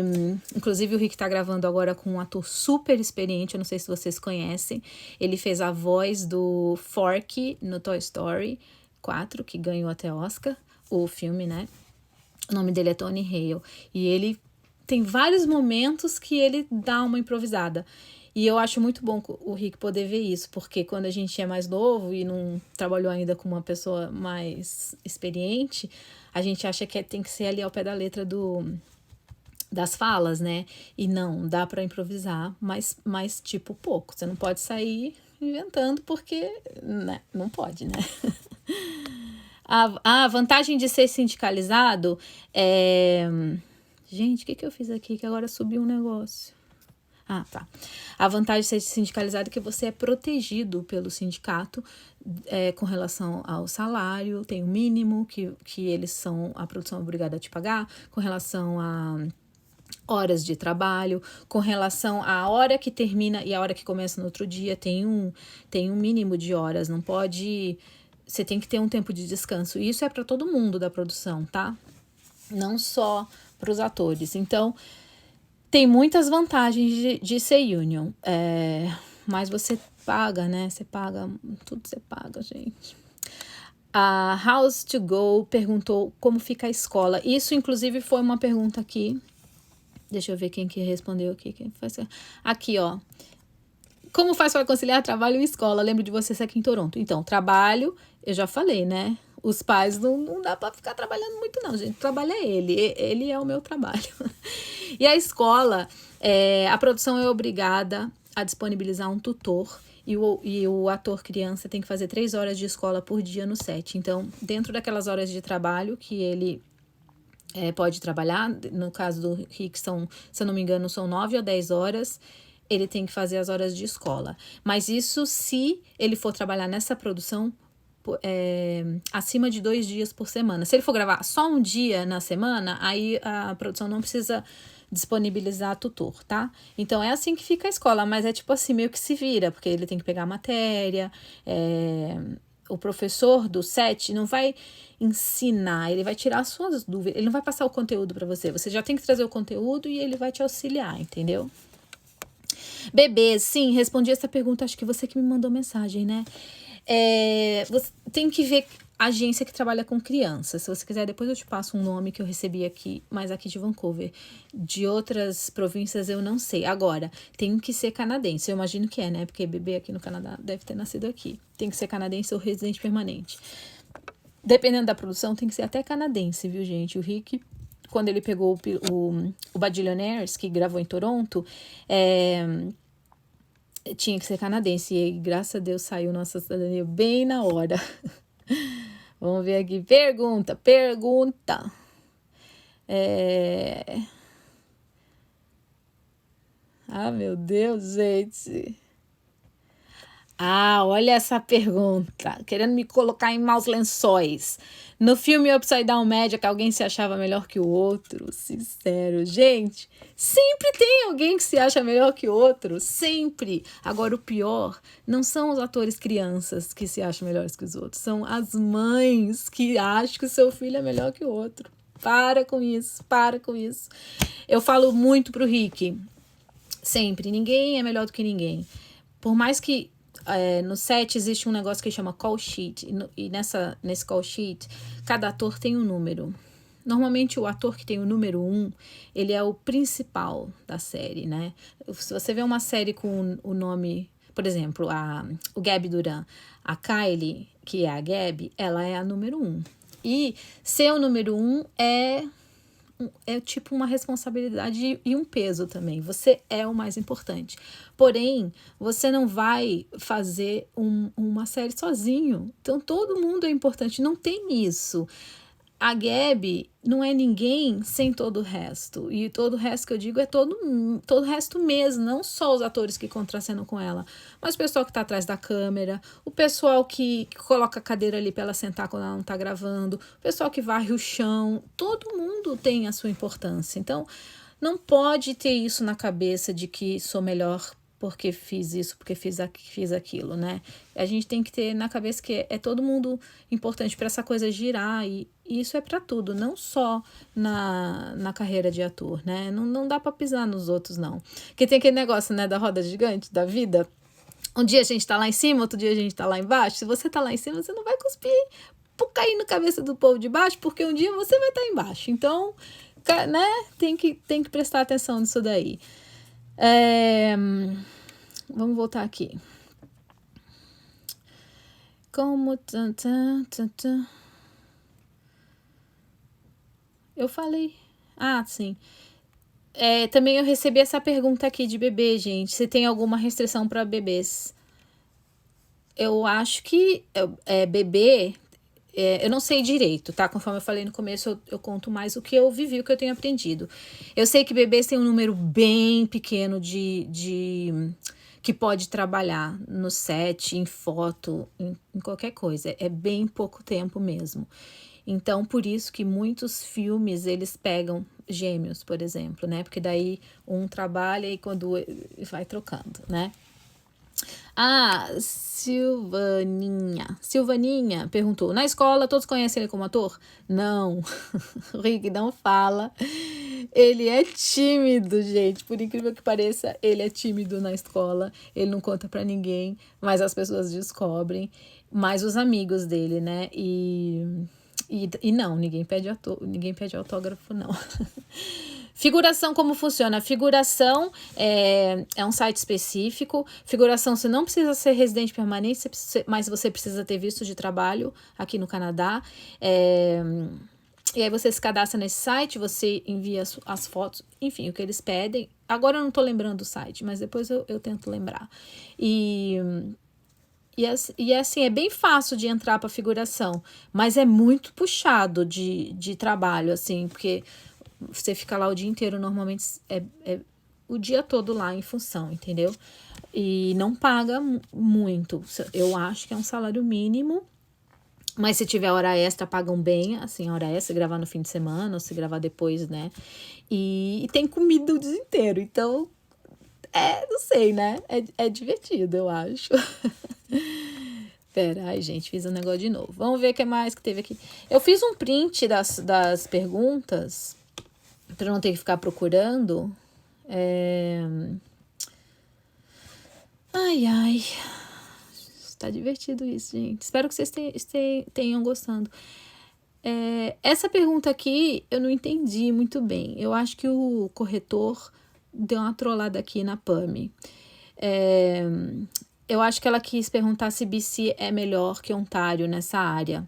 inclusive, o Rick tá gravando agora com um ator super experiente, eu não sei se vocês conhecem. Ele fez a voz do Forky no Toy Story 4, que ganhou até Oscar, o filme, né? O nome dele é Tony Hale. E ele tem vários momentos que ele dá uma improvisada. E eu acho muito bom o Rick poder ver isso, porque quando a gente é mais novo e não trabalhou ainda com uma pessoa mais experiente, a gente acha que tem que ser ali ao pé da letra das falas, né? E não, dá pra improvisar, mas tipo pouco. Você não pode sair inventando porque, né? Não pode, né? A vantagem de ser sindicalizado é... Gente, o que eu fiz aqui? Que agora subiu um negócio. Ah, tá. A vantagem de ser sindicalizado é que você é protegido pelo sindicato com relação ao salário, tem o mínimo que a produção é obrigada a te pagar, com relação a horas de trabalho, com relação à hora que termina e a hora que começa no outro dia, tem um mínimo de horas, não pode... Você tem que ter um tempo de descanso. E isso é para todo mundo da produção, tá? Não só para os atores. Então, tem muitas vantagens de ser union. Mas você paga, né? Você paga, tudo você paga, gente. A House to Go perguntou como fica a escola. Isso, inclusive, foi uma pergunta aqui. Deixa eu ver quem que respondeu aqui. Aqui, ó. Como faz para conciliar trabalho e escola? Lembro de vocês aqui em Toronto. Então, trabalho, eu já falei, né? Os pais não dá para ficar trabalhando muito não, gente. O trabalho é ele é o meu trabalho. E a escola, a produção é obrigada a disponibilizar um tutor e o ator criança tem que fazer 3 horas de escola por dia no set. Então, dentro daquelas horas de trabalho que ele pode trabalhar, no caso do Rick, se eu não me engano, são 9 ou 10 horas, ele tem que fazer as horas de escola. Mas isso se ele for trabalhar nessa produção acima de 2 dias por semana. Se ele for gravar só um dia na semana, aí a produção não precisa disponibilizar tutor, tá? Então é assim que fica a escola, mas é tipo assim, meio que se vira, porque ele tem que pegar a matéria, o professor do set não vai ensinar, ele vai tirar as suas dúvidas, ele não vai passar o conteúdo para você, você já tem que trazer o conteúdo e ele vai te auxiliar, entendeu? Bebês, sim, respondi essa pergunta, acho que você que me mandou mensagem, né? Você tem que ver agência que trabalha com crianças. Se você quiser, depois eu te passo um nome que eu recebi aqui, mas aqui de Vancouver. De outras províncias eu não sei. Agora, tem que ser canadense. Eu imagino que né? Porque bebê aqui no Canadá deve ter nascido aqui. Tem que ser canadense ou residente permanente. Dependendo da produção, tem que ser até canadense, viu, gente? O Rick, quando ele pegou o Badillionaires, que gravou em Toronto, tinha que ser canadense. E graças a Deus saiu nossa cidadania bem na hora. Vamos ver aqui. Pergunta. Ah, meu Deus, gente. Ah, olha essa pergunta. Querendo me colocar em maus lençóis. No filme Upside Down Magic, alguém se achava melhor que o outro? Sincero. Gente, sempre tem alguém que se acha melhor que o outro. Sempre. Agora, o pior não são os atores crianças que se acham melhores que os outros. São as mães que acham que o seu filho é melhor que o outro. Para com isso. Eu falo muito pro Rick. Sempre. Ninguém é melhor do que ninguém. Por mais que no set existe um negócio que chama call sheet, e nesse call sheet, cada ator tem um número. Normalmente o ator que tem o número 1, ele é o principal da série, né? Se você vê uma série com o nome, por exemplo, o Gabi Duran, a Kylie, que é a Gabi, ela é a número 1. E ser o número 1 é tipo uma responsabilidade e um peso também. Você é o mais importante. Porém, você não vai fazer uma série sozinho. Então, todo mundo é importante. Não tem isso. A Gabi não é ninguém sem todo o resto. E todo o resto que eu digo é todo o resto mesmo. Não só os atores que contracenam com ela, mas o pessoal que está atrás da câmera, o pessoal que coloca a cadeira ali para ela sentar quando ela não está gravando, o pessoal que varre o chão. Todo mundo tem a sua importância. Então, não pode ter isso na cabeça de que sou melhor porque fiz isso, porque fiz aquilo, né? A gente tem que ter na cabeça que é todo mundo importante para essa coisa girar, e isso é para tudo, não só na carreira de ator, né? Não dá para pisar nos outros, não. Porque tem aquele negócio, né, da roda gigante da vida. Um dia a gente tá lá em cima, outro dia a gente tá lá embaixo. Se você tá lá em cima, você não vai cuspir por cair na cabeça do povo de baixo, porque um dia você vai estar embaixo. Então, né, tem que prestar atenção nisso daí. Vamos voltar aqui. Como... Eu falei. Ah, sim. Também eu recebi essa pergunta aqui de bebê, gente. Se tem alguma restrição para bebês? Eu acho que bebê... eu não sei direito, tá? Conforme eu falei no começo, eu conto mais o que eu vivi, o que eu tenho aprendido. Eu sei que bebês têm um número bem pequeno que pode trabalhar no set, em foto, em qualquer coisa. É bem pouco tempo mesmo. Então, por isso que muitos filmes, eles pegam gêmeos, por exemplo, né? Porque daí um trabalha e quando vai trocando, né? Silvaninha perguntou, na escola todos conhecem ele como ator? Não, o Rick não fala. Ele é tímido, gente, por incrível que pareça, ele é tímido na escola, ele não conta pra ninguém, mas as pessoas descobrem, mais os amigos dele, né? E não, ninguém pede autógrafo, não. Figuração, como funciona? Figuração é um site específico. Figuração, você não precisa ser residente permanente, mas você precisa ter visto de trabalho aqui no Canadá. E aí você se cadastra nesse site, você envia as fotos, enfim, o que eles pedem. Agora eu não tô lembrando do site, mas depois eu tento lembrar. E assim, é bem fácil de entrar para figuração, mas é muito puxado de trabalho, assim, porque você fica lá o dia inteiro, normalmente é o dia todo lá em função, entendeu? E não paga muito. Eu acho que é um salário mínimo, mas se tiver hora extra, pagam bem, assim, hora extra, gravar no fim de semana, ou se gravar depois, né? E tem comida o dia inteiro, então, não sei, né? É divertido, eu acho. Pera, ai, gente, fiz um negócio de novo. Vamos ver o que mais que teve aqui. Eu fiz um print das perguntas, para não ter que ficar procurando. Ai. Tá divertido isso, gente. Espero que vocês tenham gostando. Essa pergunta aqui eu não entendi muito bem. Eu acho que o corretor deu uma trollada aqui na PAMI. Eu acho que ela quis perguntar se BC é melhor que Ontário nessa área.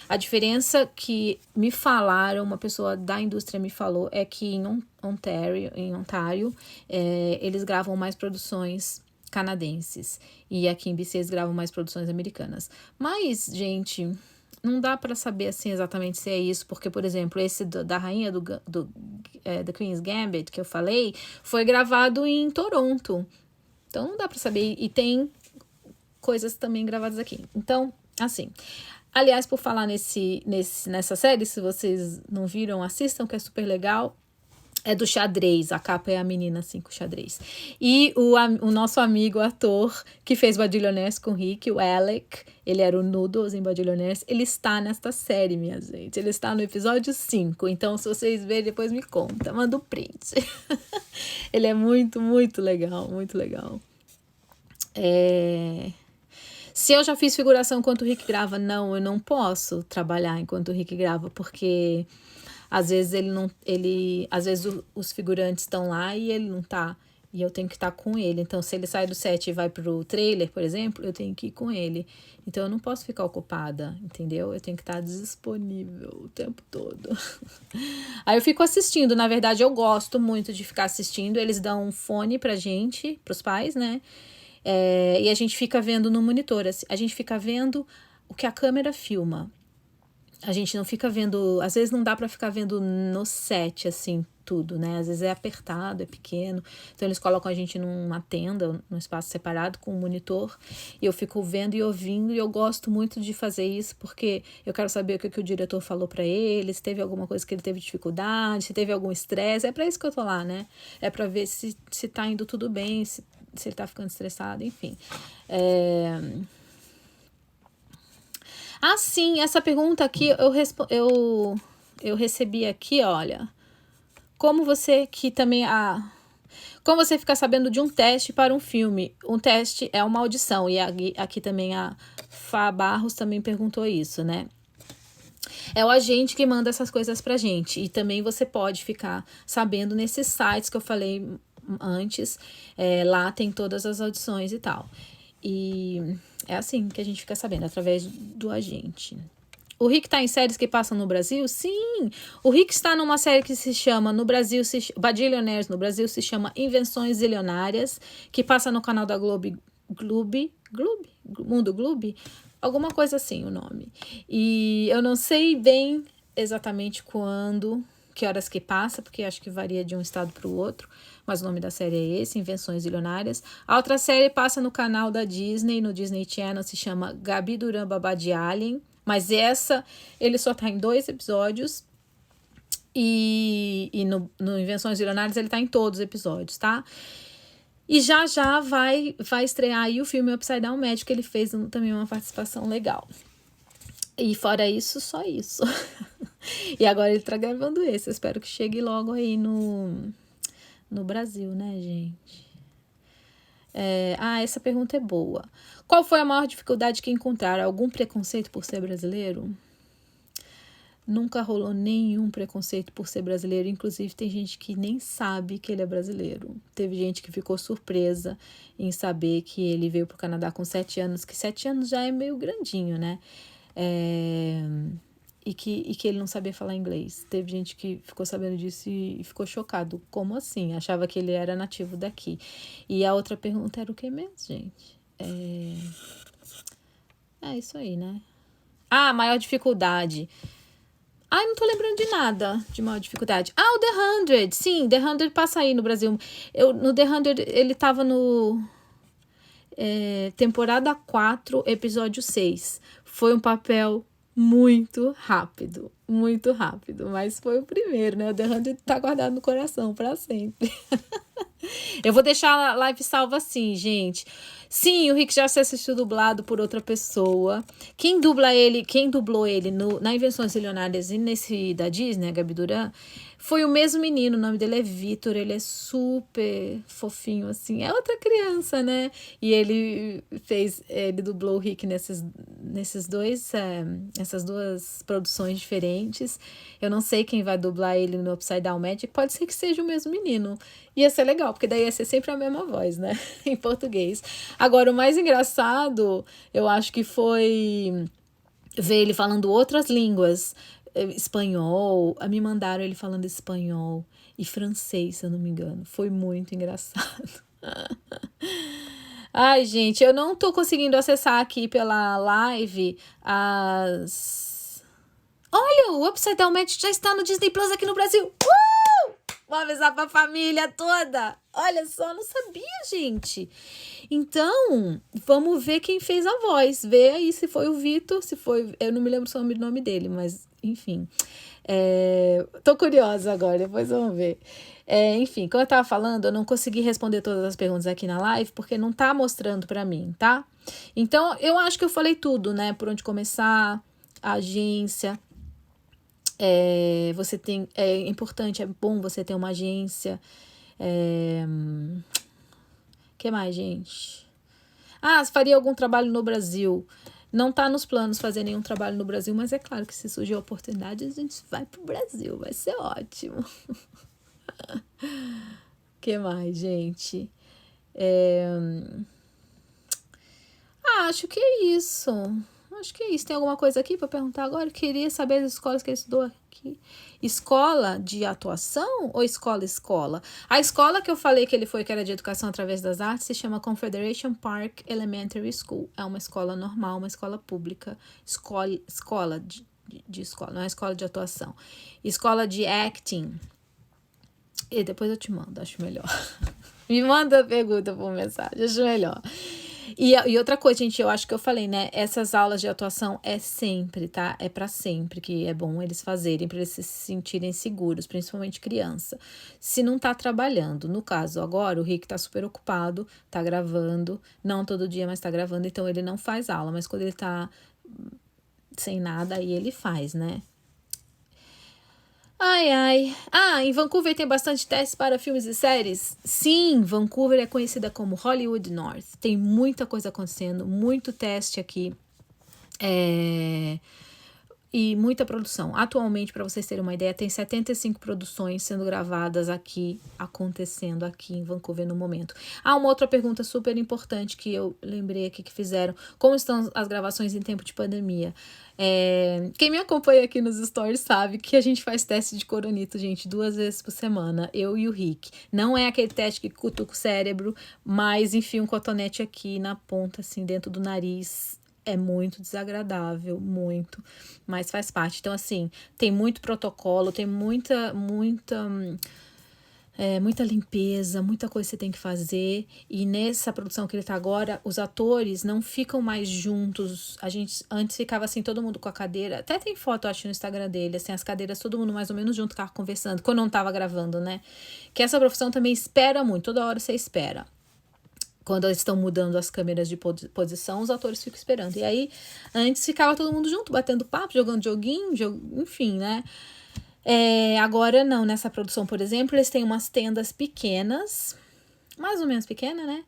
A diferença que me falaram, uma pessoa da indústria me falou, é que em Ontário, eles gravam mais produções canadenses. E aqui em BC eles gravam mais produções americanas. Mas, gente, não dá para saber assim exatamente se é isso, porque, por exemplo, esse da rainha The Queen's Gambit, que eu falei, foi gravado em Toronto. Então, não dá para saber. E tem coisas também gravadas aqui. Então, assim... Aliás, por falar nessa série, se vocês não viram, assistam, que é super legal. É do xadrez, a capa é a menina assim com xadrez. E o nosso amigo ator que fez Badilionaires com o Rick, o Alec, ele era o Noodles em Badilionaires, ele está nesta série, minha gente. Ele está no episódio 5, então se vocês verem, depois me conta, manda o print. Ele é muito, muito legal, muito legal. Se eu já fiz figuração enquanto o Rick grava, não, eu não posso trabalhar enquanto o Rick grava, porque às vezes às vezes os figurantes estão lá e ele não tá, e eu tenho que estar com ele. Então, se ele sai do set e vai pro trailer, por exemplo, eu tenho que ir com ele. Então, eu não posso ficar ocupada, entendeu? Eu tenho que estar disponível o tempo todo. Aí eu fico assistindo, na verdade, eu gosto muito de ficar assistindo. Eles dão um fone pra gente, pros pais, né? E a gente fica vendo no monitor, assim, a gente fica vendo o que a câmera filma. A gente não fica vendo, às vezes não dá pra ficar vendo no set, assim, tudo, né? Às vezes é apertado, é pequeno. Então eles colocam a gente numa tenda, num espaço separado com um monitor. E eu fico vendo e ouvindo, e eu gosto muito de fazer isso, porque eu quero saber o que o diretor falou pra ele, se teve alguma coisa que ele teve dificuldade, se teve algum estresse. É pra isso que eu tô lá, né? É pra ver se tá indo tudo bem, se ele tá ficando estressado, enfim. Sim, essa pergunta aqui eu recebi aqui, olha. Como você fica sabendo de um teste para um filme? Um teste é uma audição, e aqui também a Fá Barros também perguntou isso, né? É o agente que manda essas coisas pra gente, e também você pode ficar sabendo nesses sites que eu falei antes, lá tem todas as audições e tal. E é assim que a gente fica sabendo, através do agente. O Rick tá em séries que passam no Brasil? Sim! O Rick está numa série que se chama, no Brasil, Badilionaires, no Brasil se chama Invenções Zilionárias, que passa no canal da Mundo Globo? Alguma coisa assim o nome. E eu não sei bem exatamente que horas que passa, porque acho que varia de um estado para o outro, mas o nome da série é esse, Invenções Zilionárias. A outra série passa no canal da Disney, no Disney Channel, se chama Gabi Duran Babá de Alien, mas ele só tá em 2 episódios, e no Invenções Zilionárias ele tá em todos os episódios, tá? E já vai estrear aí o filme Upside Down Magic, que ele fez também uma participação legal. E fora isso, só isso. E agora ele tá gravando esse. Eu espero que chegue logo aí no Brasil, né, gente? Essa pergunta é boa. Qual foi a maior dificuldade que encontraram? Algum preconceito por ser brasileiro? Nunca rolou nenhum preconceito por ser brasileiro. Inclusive, tem gente que nem sabe que ele é brasileiro. Teve gente que ficou surpresa em saber que ele veio para o Canadá com 7 anos, que 7 anos já é meio grandinho, né? E que ele não sabia falar inglês. Teve gente que ficou sabendo disso e ficou chocado. Como assim? Achava que ele era nativo daqui. E a outra pergunta era o que mesmo, gente? É isso aí, né? Ah, maior dificuldade. Ai, não tô lembrando de nada de maior dificuldade. Ah, o The 100. Sim, The 100 passa aí no Brasil. No The 100, ele tava no temporada 4, episódio 6. Foi um papel muito rápido. Muito rápido. Mas foi o primeiro, né? O The 100 tá guardado no coração pra sempre. Eu vou deixar a live salva assim, gente. Sim, o Rick já se assistiu dublado por outra pessoa. Quem dublou ele na Invenções Milionárias e nesse da Disney, a Gabi Duran, foi o mesmo menino. O nome dele é Vitor. Ele é super fofinho, assim. É outra criança, né? E ele dublou o Rick essas duas produções diferentes. Eu não sei quem vai dublar ele no Upside Down Magic. Pode ser que seja o mesmo menino. Ia ser legal, porque daí ia ser sempre a mesma voz, né? Em português. Agora, o mais engraçado, eu acho que foi ver ele falando outras línguas. Espanhol. Me mandaram ele falando espanhol e francês, se eu não me engano. Foi muito engraçado. Ai, gente, eu não tô conseguindo acessar aqui pela live as... Olha, o Upside Down Magic já está no Disney Plus aqui no Brasil. Vou avisar pra família toda. Olha só, não sabia, gente. Então, vamos ver quem fez a voz. Vê aí se foi o Vitor, se foi... Eu não me lembro só o nome dele, mas, enfim. Tô curiosa agora, depois vamos ver. Enfim, como eu tava falando, eu não consegui responder todas as perguntas aqui na live, porque não tá mostrando pra mim, tá? Então, eu acho que eu falei tudo, né? Por onde começar, a agência... você tem, é importante, é bom você ter uma agência. Que mais, gente? Você faria algum trabalho no Brasil? Não tá nos planos fazer nenhum trabalho no Brasil, mas é claro que se surgir a oportunidade, a gente vai pro Brasil, vai ser ótimo. Que mais, gente? Acho que é isso. Tem alguma coisa aqui para perguntar agora? Eu queria saber as escolas que ele estudou aqui. Escola de atuação ou escola? A escola que eu falei que ele foi, que era de educação através das artes, se chama Confederation Park Elementary School. É uma escola normal, uma escola pública. Escola de escola, não é escola de atuação. Escola de acting. E depois eu te mando, acho melhor. Me manda a pergunta por mensagem, acho melhor. E outra coisa, gente, eu acho que eu falei, né? Essas aulas de atuação é sempre, tá? É pra sempre que é bom eles fazerem, pra eles se sentirem seguros, principalmente criança. Se não tá trabalhando, no caso agora, o Rick tá super ocupado, tá gravando, não todo dia, mas tá gravando, então ele não faz aula, mas quando ele tá sem nada, aí ele faz, né? Em Vancouver tem bastante testes para filmes e séries? Sim, Vancouver é conhecida como Hollywood North. Tem muita coisa acontecendo, muito teste aqui. E muita produção. Atualmente, para vocês terem uma ideia, tem 75 produções sendo gravadas aqui, acontecendo aqui em Vancouver no momento. Uma outra pergunta super importante que eu lembrei aqui que fizeram. Como estão as gravações em tempo de pandemia? Quem me acompanha aqui nos stories sabe que a gente faz teste de coronito, gente, 2 vezes por semana, eu e o Rick. Não é aquele teste que cutuca o cérebro, mas enfia um cotonete aqui na ponta, assim, dentro do nariz. É muito desagradável, muito, mas faz parte. Então, assim, tem muito protocolo, tem muita limpeza, muita coisa que você tem que fazer. E nessa produção que ele tá agora, os atores não ficam mais juntos. A gente antes ficava assim, todo mundo com a cadeira. Até tem foto, acho, no Instagram dele, assim, as cadeiras, todo mundo mais ou menos junto, ficava conversando, quando não tava gravando, né? Que essa profissão também espera muito, toda hora você espera. Quando eles estão mudando as câmeras de posição, os atores ficam esperando. E aí, antes ficava todo mundo junto, batendo papo, jogando joguinho, enfim, né? Agora não, nessa produção, por exemplo, eles têm umas tendas pequenas, mais ou menos pequena, né?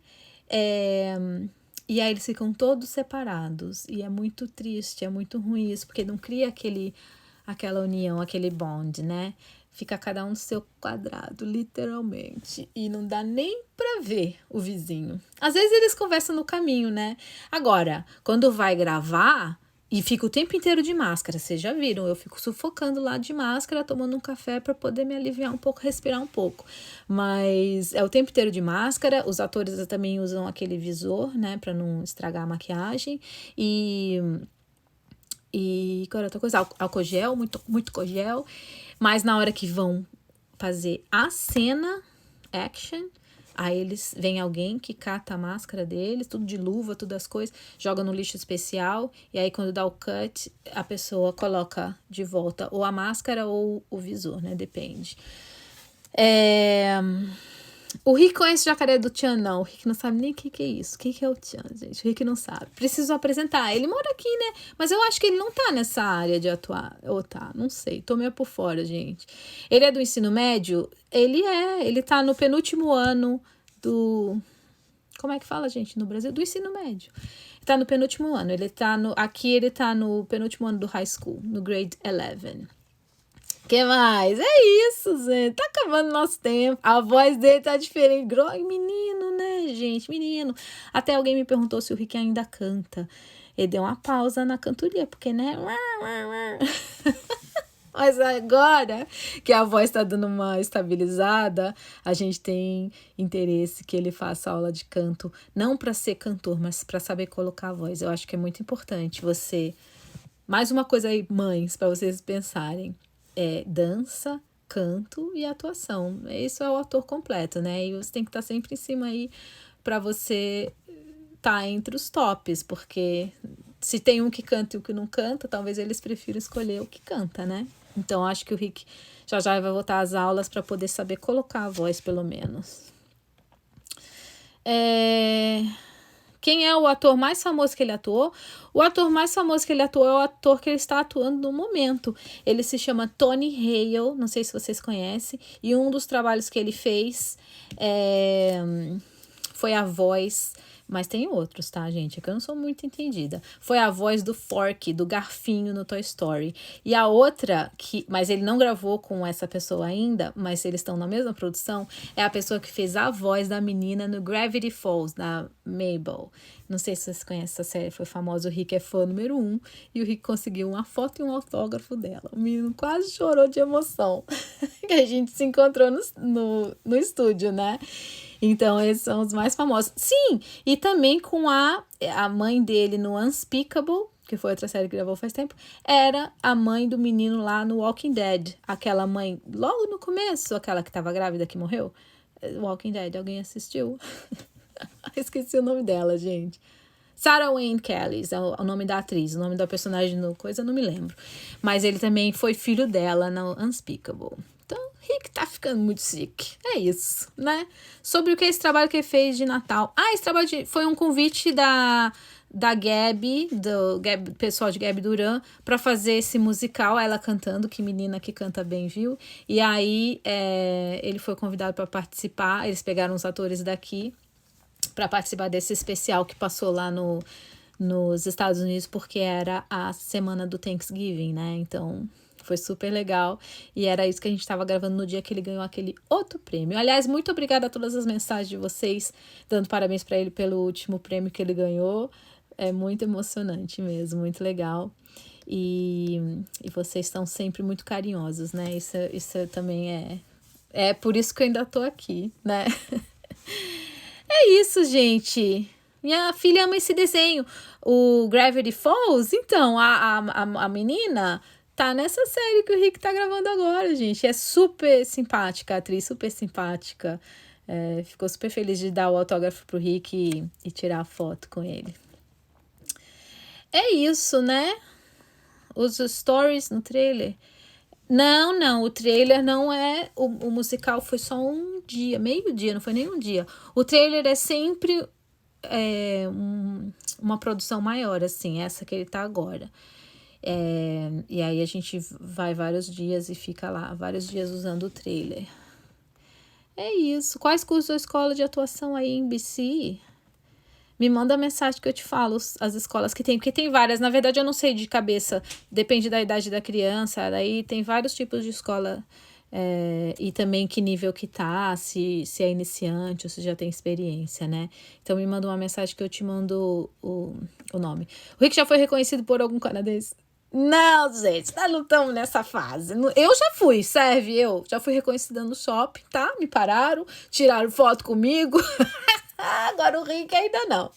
E aí eles ficam todos separados. E é muito triste, é muito ruim isso, porque não cria aquela união, aquele bond, né? Fica cada um no seu quadrado, literalmente. E não dá nem pra ver o vizinho. Às vezes eles conversam no caminho, né? Agora, quando vai gravar e fica o tempo inteiro de máscara, vocês já viram, eu fico sufocando lá de máscara, tomando um café para poder me aliviar um pouco, respirar um pouco. Mas é o tempo inteiro de máscara, os atores também usam aquele visor, né, para não estragar a maquiagem. E qual era outra coisa? Álcool gel, muito cogel. Mas na hora que vão fazer a cena, action, aí vem alguém que cata a máscara deles, tudo de luva, tudo as coisas, joga no lixo especial, e aí quando dá o cut, a pessoa coloca de volta ou a máscara ou o visor, né? Depende. O Rick conhece o jacaré do Tchan, não. O Rick não sabe nem o que é isso. O que é o Tchan, gente? O Rick não sabe. Preciso apresentar. Ele mora aqui, né? Mas eu acho que ele não tá nessa área de atuar. Ou tá, não sei. Tô meio por fora, gente. Ele é do ensino médio? Ele tá no penúltimo ano do... Como é que fala, gente, no Brasil? Do ensino médio. Ele tá no penúltimo ano. Aqui ele tá no penúltimo ano do high school, no grade 11. Que mais? É isso, gente. Tá acabando nosso tempo. A voz dele tá diferente. Menino, né, gente? Menino. Até alguém me perguntou se o Rick ainda canta. Ele deu uma pausa na cantoria, porque, né? Mas agora que a voz tá dando uma estabilizada, a gente tem interesse que ele faça aula de canto. Não para ser cantor, mas para saber colocar a voz. Eu acho que é muito importante você... Mais uma coisa aí, mães, para vocês pensarem. Dança, canto e atuação. Isso é o ator completo, né? E você tem que estar sempre em cima aí para você estar entre os tops, porque se tem um que canta e o que não canta, talvez eles prefiram escolher o que canta, né? Então, acho que o Rick já vai voltar às aulas para poder saber colocar a voz, pelo menos. Quem é o ator mais famoso que ele atuou? O ator mais famoso que ele atuou é o ator que ele está atuando no momento. Ele se chama Tony Hale, não sei se vocês conhecem, e um dos trabalhos que ele fez foi a voz... Mas tem outros, tá, gente? É que eu não sou muito entendida. Foi a voz do Forky, do Garfinho no Toy Story. E a outra, mas ele não gravou com essa pessoa ainda, mas eles estão na mesma produção, é a pessoa que fez a voz da menina no Gravity Falls, da Mabel. Não sei se vocês conhecem essa série, foi famosa. O Rick é fã número 1 e o Rick conseguiu uma foto e um autógrafo dela. O menino quase chorou de emoção. Que a gente se encontrou no estúdio, né? Então, esses são os mais famosos. Sim, e também com a mãe dele no Unspeakable, que foi outra série que gravou faz tempo, era a mãe do menino lá no Walking Dead. Aquela mãe, logo no começo, aquela que tava grávida que morreu. Walking Dead, alguém assistiu? Esqueci o nome dela, gente. Sarah Wayne Kelly é o nome da atriz. O nome da personagem no coisa eu não me lembro. Mas ele também foi filho dela no Unspeakable. Então, Rick tá ficando muito chique. É isso, né? Sobre o que esse trabalho que ele fez de Natal. Esse trabalho foi um convite da Gabi, do pessoal de Gabi Duran, para fazer esse musical, ela cantando, que menina que canta bem, viu? E aí, ele foi convidado para participar. Eles pegaram os atores daqui para participar desse especial que passou lá nos Estados Unidos, porque era a semana do Thanksgiving, né? Então... Foi super legal. E era isso que a gente estava gravando no dia que ele ganhou aquele outro prêmio. Aliás, muito obrigada a todas as mensagens de vocês, dando parabéns para ele pelo último prêmio que ele ganhou. É muito emocionante mesmo, muito legal. E vocês estão sempre muito carinhosos, né? Isso também é por isso que eu ainda tô aqui, né? É isso, gente. Minha filha ama esse desenho. O Gravity Falls, então, a menina... Tá nessa série que o Rick tá gravando agora, gente. É super simpática, a atriz super simpática. Ficou super feliz de dar o autógrafo pro Rick e tirar a foto com ele. É isso, né? Os stories no trailer. Não, o trailer não é... O musical foi só um dia, meio dia, não foi nem um dia. O trailer é sempre uma produção maior, assim, essa que ele tá agora. E aí a gente vai vários dias e fica lá vários dias usando o trailer. É isso. Quais cursos da escola de atuação aí em BC? me manda mensagem que eu te falo as escolas que tem, porque tem várias. Na verdade, eu não sei de cabeça, depende da idade da criança, daí tem vários tipos de escola, e também que nível que tá, se é iniciante ou se já tem experiência, né? Então me manda uma mensagem que eu te mando o nome. O Rick já foi reconhecido por algum canadense? Não, gente, nós não estamos nessa fase. Eu já fui, serve, eu já fui reconhecida no shopping, tá? Me pararam, tiraram foto comigo. Agora o Rick ainda não.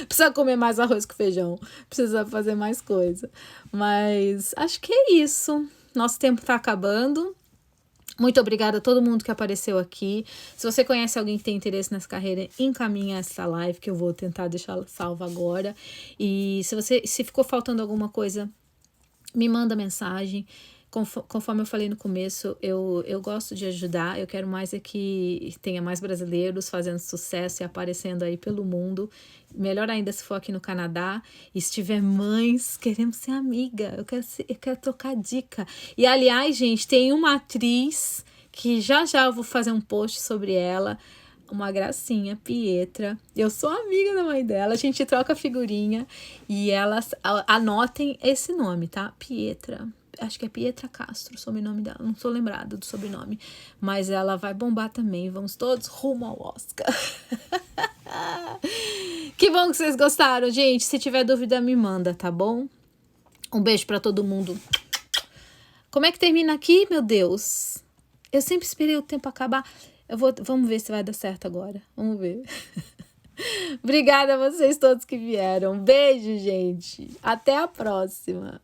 Precisa comer mais arroz com feijão, precisa fazer mais coisa. Mas acho que é isso. Nosso tempo tá acabando. Muito obrigada a todo mundo que apareceu aqui. Se você conhece alguém que tem interesse nessa carreira, encaminha essa live que eu vou tentar deixar salva agora. E se ficou faltando alguma coisa, me manda mensagem. Conforme eu falei no começo, eu gosto de ajudar. Eu quero mais é que tenha mais brasileiros fazendo sucesso e aparecendo aí pelo mundo. Melhor ainda se for aqui no Canadá. E se tiver mães, queremos ser amiga. Eu quero trocar dica. E aliás, gente, tem uma atriz que já eu vou fazer um post sobre ela. Uma gracinha, Pietra. Eu sou amiga da mãe dela, a gente troca figurinha e elas anotem esse nome, tá? Pietra. Acho que é Pietra Castro, o sobrenome dela. Não sou lembrada do sobrenome. Mas ela vai bombar também. Vamos todos rumo ao Oscar. Que bom que vocês gostaram, gente. Se tiver dúvida, me manda, tá bom? Um beijo pra todo mundo. Como é que termina aqui, meu Deus? Eu sempre esperei o tempo acabar. Vamos ver se vai dar certo agora. Vamos ver. Obrigada a vocês todos que vieram. Beijo, gente. Até a próxima.